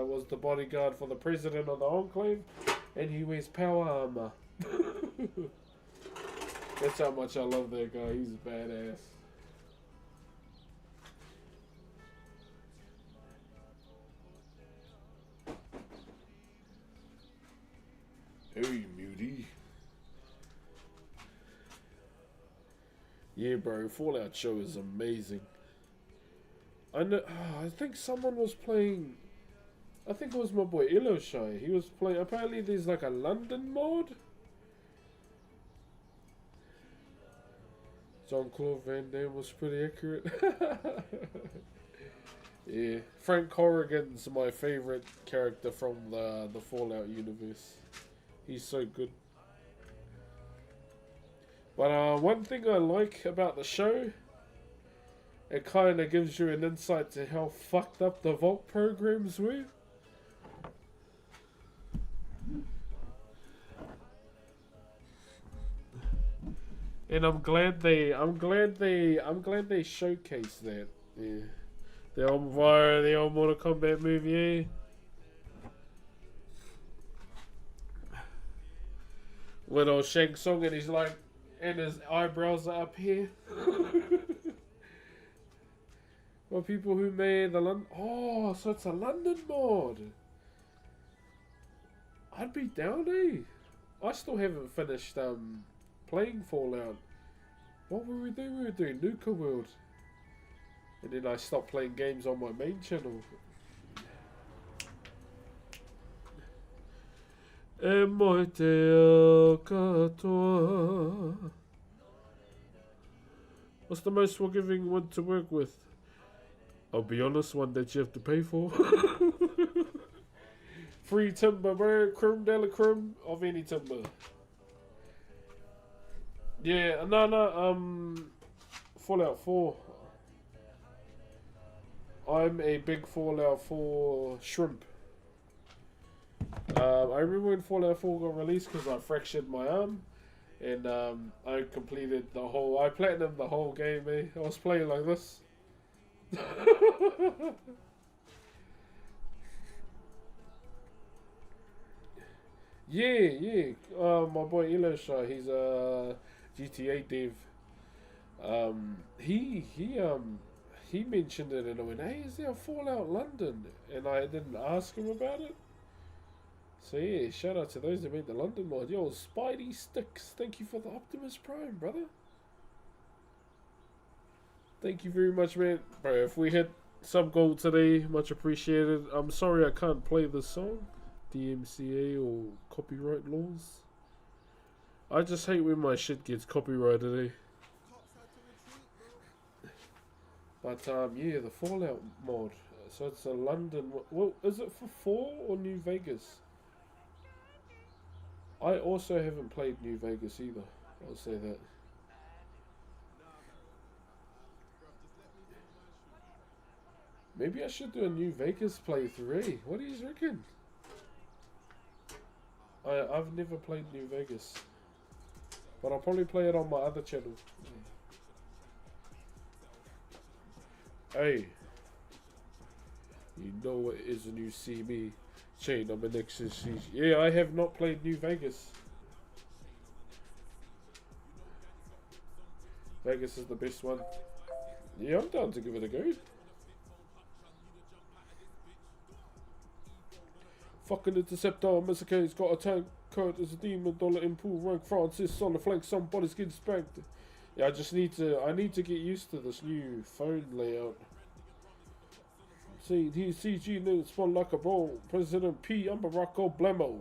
was the bodyguard for the president of the Enclave, and he wears power armor. That's how much I love that guy. He's badass. Hey, mutie. Yeah, bro. Fallout show is amazing. I know. I think someone was playing. I think it was my boy Illoshai. He was playing. Apparently, there's like a London mod. Jean-Claude Van Damme was pretty accurate. Yeah, Frank Horrigan's my favorite character from the Fallout universe. He's so good. But one thing I like about the show, it kind of gives you an insight to how fucked up the Vault programs were. And I'm glad they showcased that. Yeah. The old Mortal Kombat movie. Little Shang Tsung, and he's like, and his eyebrows are up here. Well, people who made the London... Oh, so it's a London mod. I'd be down, eh? I still haven't finished playing Fallout. What were we doing? We were doing Nuka World. And then I stopped playing games on my main channel. E moi te ao katoa. What's the most forgiving one to work with? I'll be honest, one that you have to pay for. Free timber, bro. Creme de la creme of any timber. Yeah, no, Fallout 4. I'm a big Fallout 4 shrimp. I remember when Fallout 4 got released because I fractured my arm. And I completed the whole... I platinumed the whole game, eh? I was playing like this. Yeah. My boy Ilosha, he's a GTA dev. He mentioned it and I went, hey, is there a Fallout London? And I didn't ask him about it. So yeah, shout out to those that made the London mod. Yo, Spidey Sticks, thank you for the Optimus Prime, brother. Thank you very much, man. Bro, if we hit some gold today, much appreciated. I'm sorry I can't play this song. DMCA or copyright laws. I just hate when my shit gets copyrighted, eh? But yeah, the Fallout mod. So it's a London. Well, is it for 4 or New Vegas? I also haven't played New Vegas either. I'll say that. Maybe I should do a New Vegas playthrough, eh? What do you reckon? I've never played New Vegas. But I'll probably play it on my other channel. Hey. You know it is when you see me. Chain on my next is... Yeah, I have not played New Vegas. Vegas is the best one. Yeah, I'm down to give it a go. Fucking Interceptor, Mr. K's got a tank. Kurt is a demon, dollar in pool, rank Francis on the flank, somebody's getting spanked. Yeah, I need to get used to this new phone layout. See, he's CG news spun like a ball. President P, I'm Barack Obama.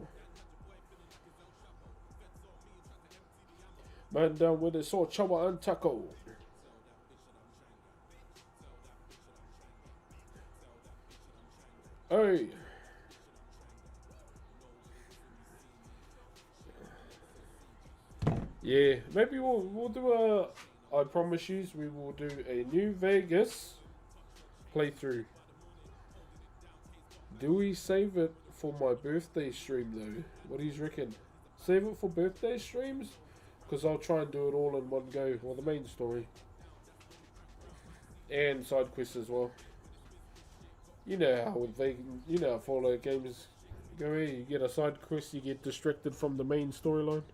Man down with it, saw Chawa and Taco. Hey. Yeah, maybe we'll do a... I promise you, we will do a New Vegas playthrough. Do we save it for my birthday stream though? What do you reckon? Save it for birthday streams? Because I'll try and do it all in one go. Well, the main story. And side quests as well. You know how with you know how Fallout games go here. You get a side quest, you get distracted from the main storyline.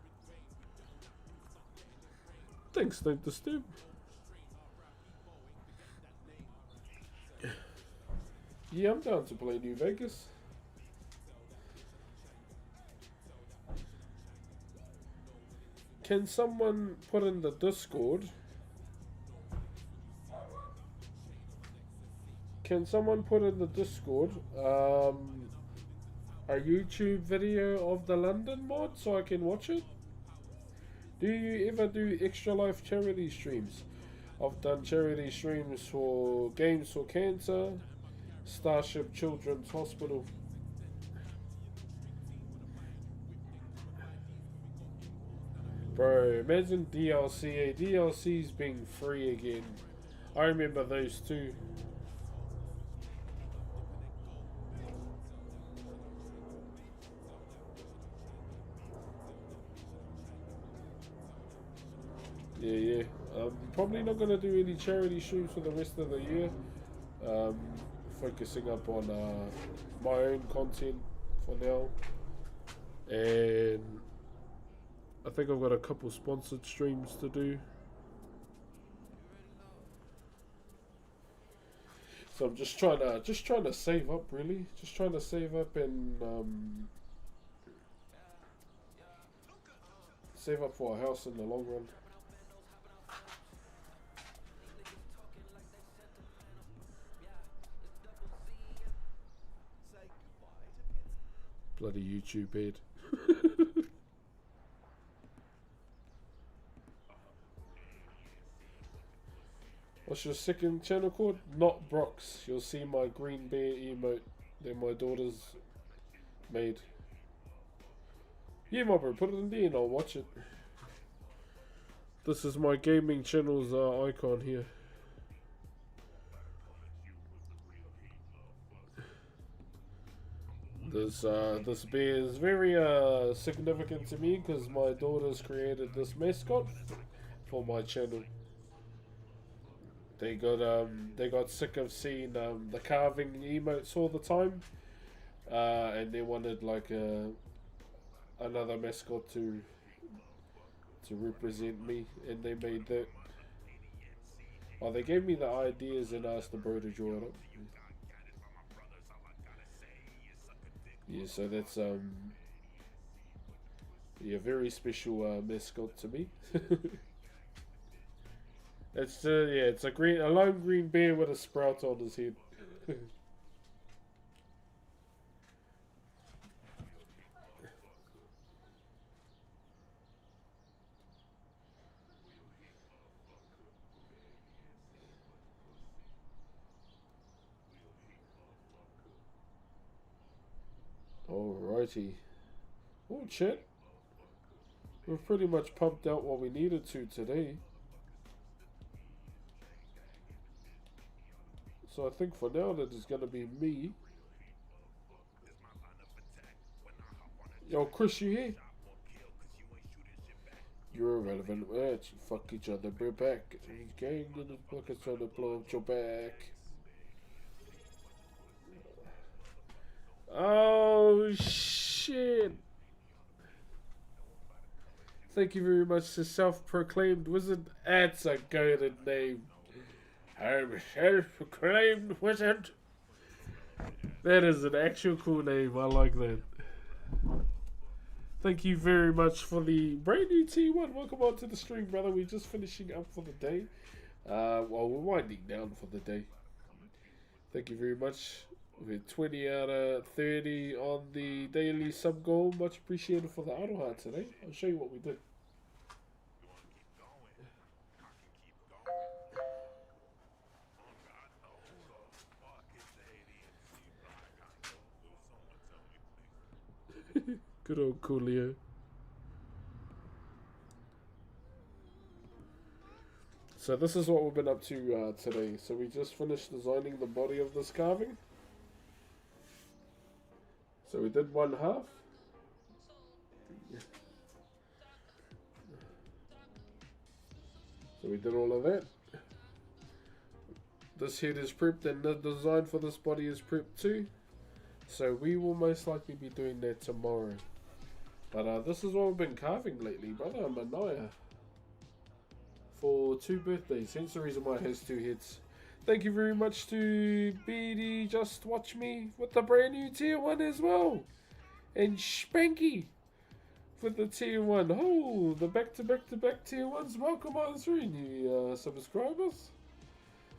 Thanks, don't disturb. Yeah, I'm down to play New Vegas. Can someone put in the Discord? Can someone put in the Discord a YouTube video of the London mod so I can watch it? Do you ever do Extra Life charity streams? I've done charity streams for Games for Cancer, Starship Children's Hospital. Bro, imagine DLC. DLC's being free again. I remember those two. Yeah. I'm probably not going to do any charity streams for the rest of the year. Focusing up on my own content for now. And I think I've got a couple sponsored streams to do. So I'm just trying to save up, really. Just trying to save up and save up for a house in the long run. Bloody YouTube head. What's your second channel called? Not Brox. You'll see my green bear emote that my daughter's made. Yeah, my bro, put it in there and I'll watch it. This is my gaming channel's icon here. This bear is very significant to me because my daughter's created this mascot for my channel. They got sick of seeing the carving emotes all the time, and they wanted like another mascot to represent me, and they made that. Oh, they gave me the ideas and asked the bro to draw it up. Yeah, so that's yeah, very special mascot to me. It's yeah, it's a lone green bear with a sprout on his head. Alrighty. Oh, chat. We've pretty much pumped out what we needed to today. So I think for now that is going to be me. Yo, Chris, you here? You're irrelevant. Let's fuck each other. We're back. He's gang in the bucket trying to blow up your back. Oh, shit. Thank you very much to self-proclaimed wizard. That's a goated name. I'm a self-proclaimed wizard. That is an actual cool name. I like that. Thank you very much for the brand new T1. Welcome on to the stream, brother. We're just finishing up for the day. Well, we're winding down for the day. Thank you very much. We're 20 out of 30 on the daily sub goal. Much appreciated for the auto heart today. I'll show you what we did. Good old Coolio. So this is what we've been up to today. So we just finished designing the body of this carving. So we did one half. So we did all of that. This head is prepped and the design for this body is prepped too. So we will most likely be doing that tomorrow. But this is what we've been carving lately, brother. I'm a Naya. For 2 birthdays. Hence the reason why it has 2 heads. Thank you very much to BD Just Watch Me with the brand new tier 1 as well. And Spanky with the tier 1. Oh, the back to back tier 1s. Welcome on through, new subscribers.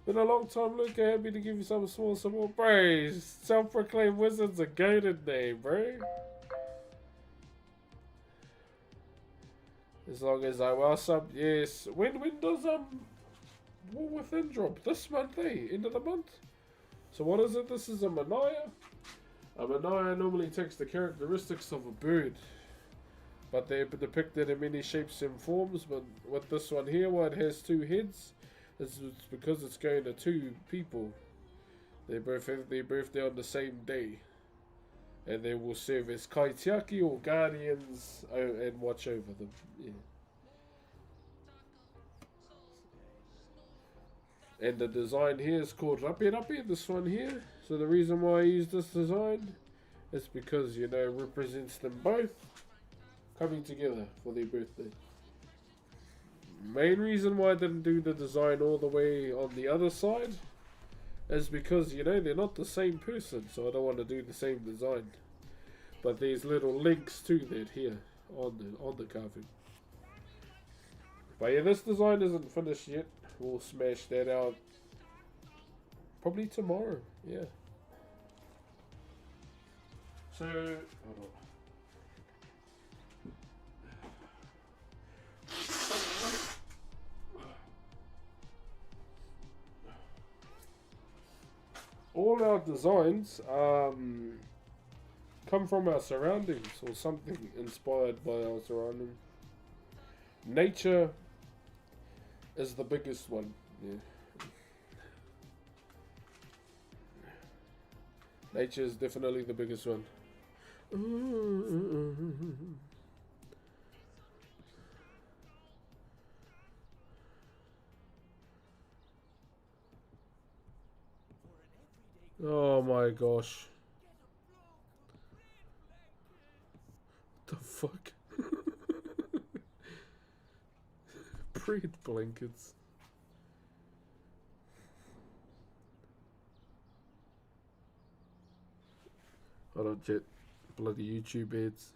Been a long time, Luke. Happy to give you some small support. Bro, self-proclaimed wizard's a goated name, bro. As long as I well sub, yes. When does War Within drop? This month, eh? End of the month. So what is it? This is a Manaya. A Manaya normally takes the characteristics of a bird, but they're depicted in many shapes and forms. But with this one here, why it has 2 heads, it's because it's going to 2 people. They both have their birthday on the same day, and they will serve as kaitiaki or guardians and watch over them. Yeah. And the design here is called Rapi Rapi, this one here. So the reason why I use this design is because, you know, it represents them both coming together for their birthday. Main reason why I didn't do the design all the way on the other side is because, you know, they're not the same person, so I don't want to do the same design. But there's little links to that here on the carving. But yeah, this design isn't finished yet. We'll smash that out probably tomorrow. Yeah. So hold on. All our designs come from our surroundings or something inspired by our surroundings. Nature is the biggest one. Yeah. Nature is definitely the biggest one. Oh my gosh. What the fuck? Breed blankets. Hold on, Jet. Bloody YouTube ads.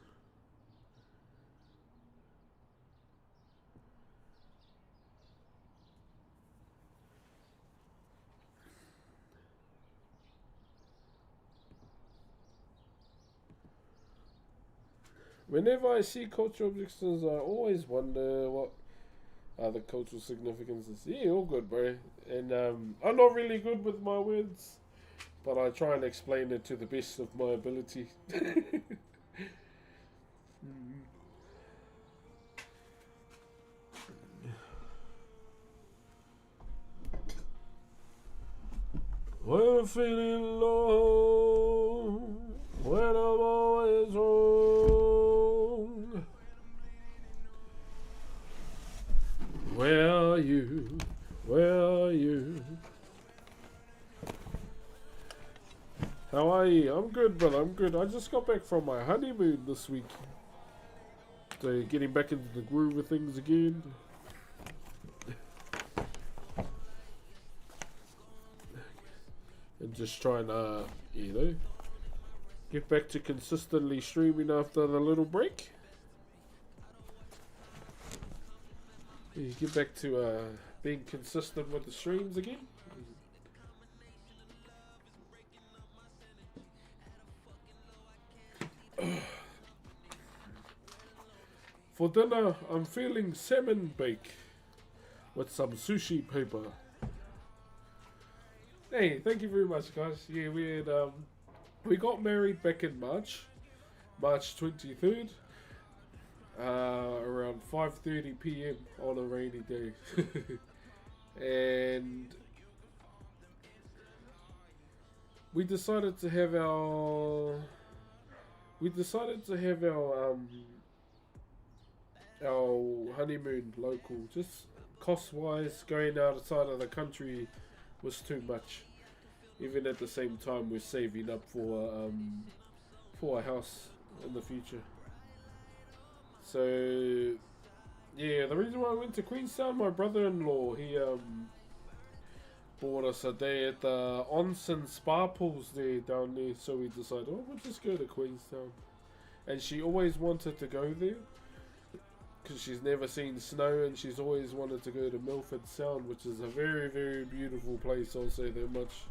Whenever I see cultural objects, I always wonder what are the cultural significances. Yeah, all good, bro. And I'm not really good with my words, but I try and explain it to the best of my ability. When I'm feeling low, when I'm always wrong, where are you? Where are you? How are you? I'm good, brother. I'm good. I just got back from my honeymoon this week. So getting back into the groove of things again. And just trying to, you know, get back to consistently streaming after the little break. Yeah, get back to being consistent with the streams again. For dinner, I'm feeling salmon bake with some sushi paper. Hey, thank you very much, guys. Yeah, we got married back in March 23rd, around 5:30 p.m. on a rainy day, and we decided to have our honeymoon local. Just cost-wise, going outside of the country was too much. Even at the same time, we're saving up for a house in the future. So yeah, the reason why I went to Queenstown, my brother-in-law, he bought us a day at the onsen spa pools there down there. So we decided, oh, we'll just go to Queenstown. And she always wanted to go there because she's never seen snow, and she's always wanted to go to Milford Sound, which is a very, very beautiful place, I'll say that much.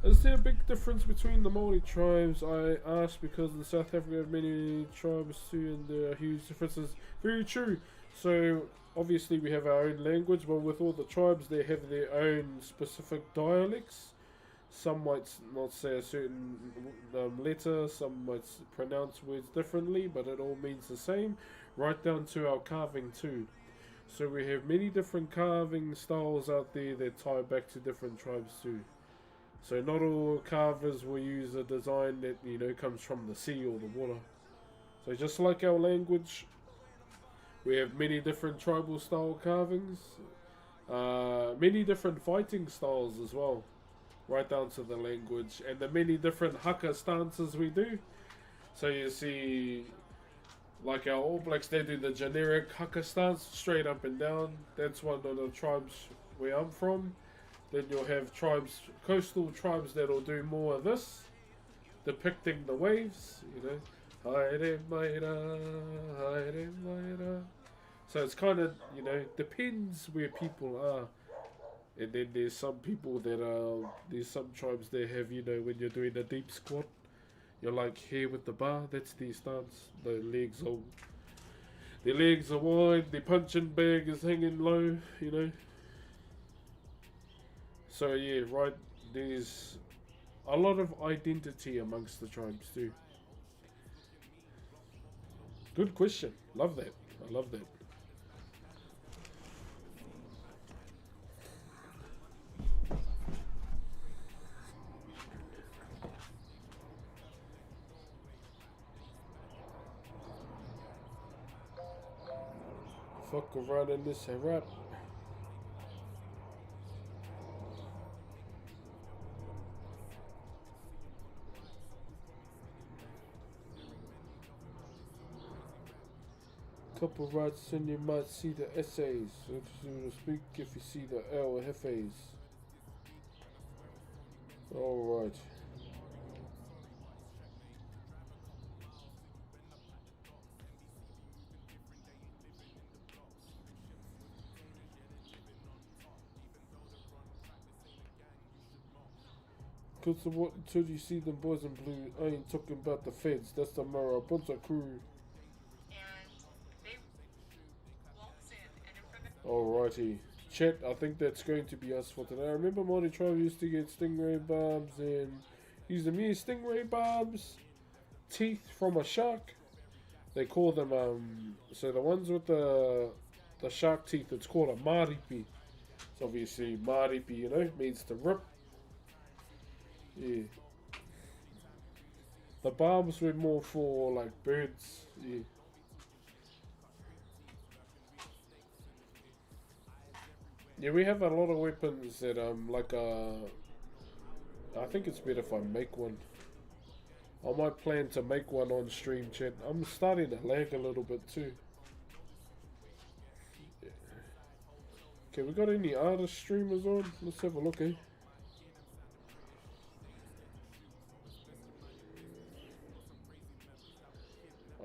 Is there a big difference between the Maori tribes? I asked because in South Africa we have many tribes too, and there are huge differences. Very true. So obviously we have our own language, but with all the tribes they have their own specific dialects. Some might not say a certain letter, some might pronounce words differently, but it all means the same. Right down to our carving too. So we have many different carving styles out there that tie back to different tribes too. So not all carvers will use a design that, you know, comes from the sea or the water. So just like our language, we have many different tribal style carvings, many different fighting styles as well, right down to the language, and the many different haka stances we do. So you see, like our All Blacks, they do the generic haka stance, straight up and down. That's one of the tribes where I'm from. Then you'll have tribes, coastal tribes that'll do more of this, depicting the waves, you know. Haere maira, haere maira. So it's kind of, you know, depends where people are. And then there's some people that are, there's some tribes that have, you know, when you're doing a deep squat, you're like here with the bar, that's their stance. Their legs are wide, their punching bag is hanging low, you know. So yeah, right, there's a lot of identity amongst the tribes too. Good question. Love that. I love that. Fuck around in this rap. Couple rights and you might see the essays. So to speak if you see the L Hefes. Alright. Cause what until you see them boys in blue, I ain't talking about the feds, that's the Marabunta crew. Alrighty. Chat, I think that's going to be us for today. I remember Maori Tribe used to get stingray barbs and use them here. Stingray barbs, teeth from a shark. They call them, so the ones with the shark teeth, it's called a maripi. So obviously, maripi, you know, means to rip. Yeah. The barbs were more for, like, birds. Yeah. Yeah, we have a lot of weapons that I think it's better if I make one. I might plan to make one on stream, chat. I'm starting to lag a little bit too. Yeah. Okay, we got any artist streamers on? Let's have a look, eh?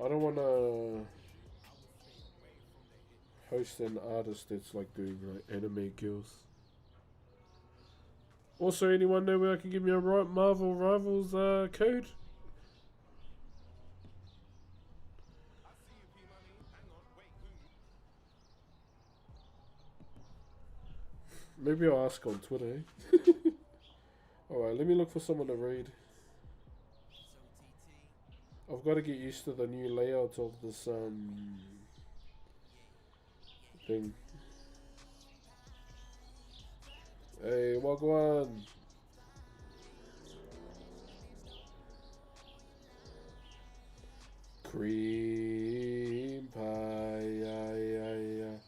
I don't wanna host an artist that's like doing like anime kills. Also, anyone know where I can give me a right Marvel Rivals code? Maybe I'll ask on Twitter. Eh? Alright, let me look for someone to raid. I've got to get used to the new layout of this thing. Hey, Wagwan! Cream pie,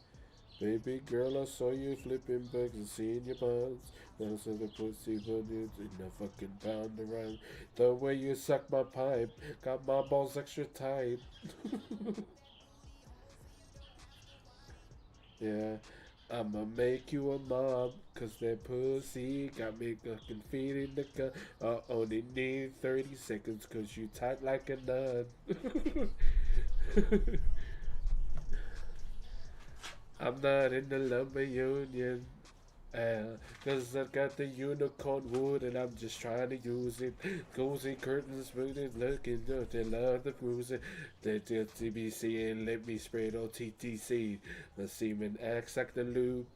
baby girl, I saw you flipping bags and seeing your buns. Now so the pussy but it's in the fucking pound around. The way you suck my pipe, got my balls extra tight. Yeah, I'ma make you a mob, cause that pussy got me fucking feet in the gun. I only need 30 seconds, cause you tight like a nut. I'm not in the lumber union. Cause I got the unicorn wood and I'm just trying to use it. Cozy curtains, smooth looking, they love the bruising. The TBC and let me spread on TTC. The semen acts like the loop.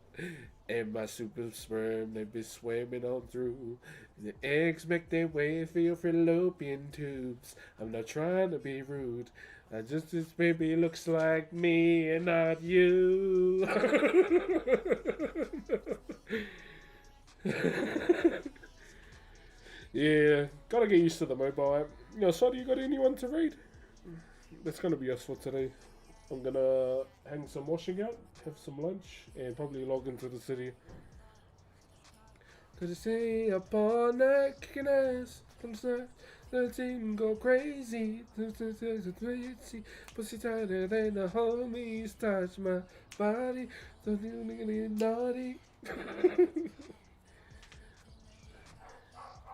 And my super sperm, they be swimming on through. The eggs make their way through fallopian tubes. I'm not trying to be rude. I just this baby looks like me and not you. Yeah, gotta get used to the mobile app. Yo, so do you got anyone to read? That's gonna be us for today. I'm gonna hang some washing out, have some lunch, and probably log into the city. Cause you stay up all night kicking ass. The team go crazy. Pussy tighter than the homies touch my body. Don't you get naughty?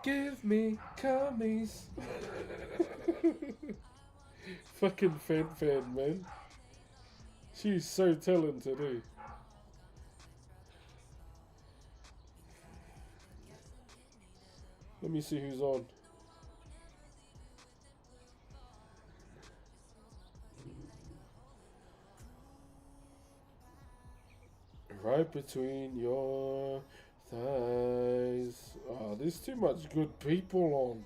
Give me commies. Fucking fan, man. She's so talented, eh? Let me see who's on. Right between your thighs. Oh, there's too much good people on.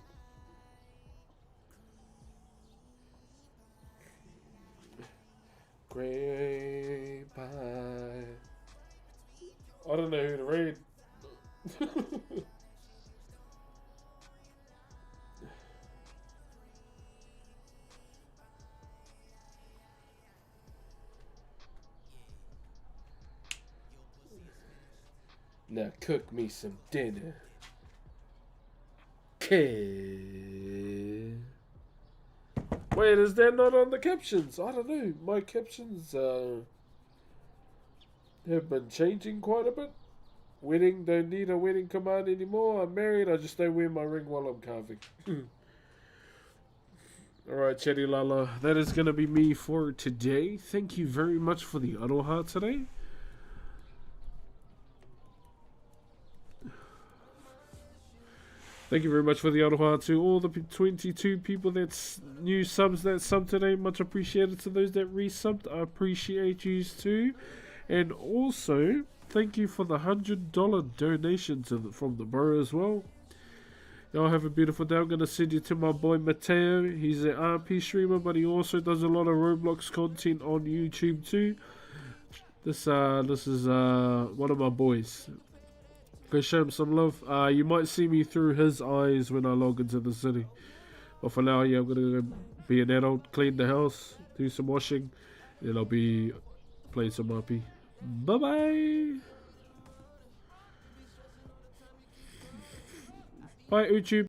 Grey pie. I don't know who to read. Now cook me some dinner. Okay. Wait, is that not on the captions? I don't know. My captions have been changing quite a bit. Wedding, don't need a wedding command anymore. I'm married, I just don't wear my ring while I'm carving. Alright, Chatty Lala, that is going to be me for today. Thank you very much for the aroha today. Thank you very much for the aroha to all the 22 people that's new subs that subbed today. Much appreciated to those that resubbed. I appreciate you too. And also, thank you for the $100 donation from the borough as well. Y'all have a beautiful day. I'm going to send you to my boy Mateo. He's an RP streamer, but he also does a lot of Roblox content on YouTube too. This is one of my boys. Go show him some love. You might see me through his eyes when I log into the city. But for now, yeah, I'm going to go be an adult, clean the house, do some washing, and I'll be playing some RP. Bye-bye! Bye, YouTube.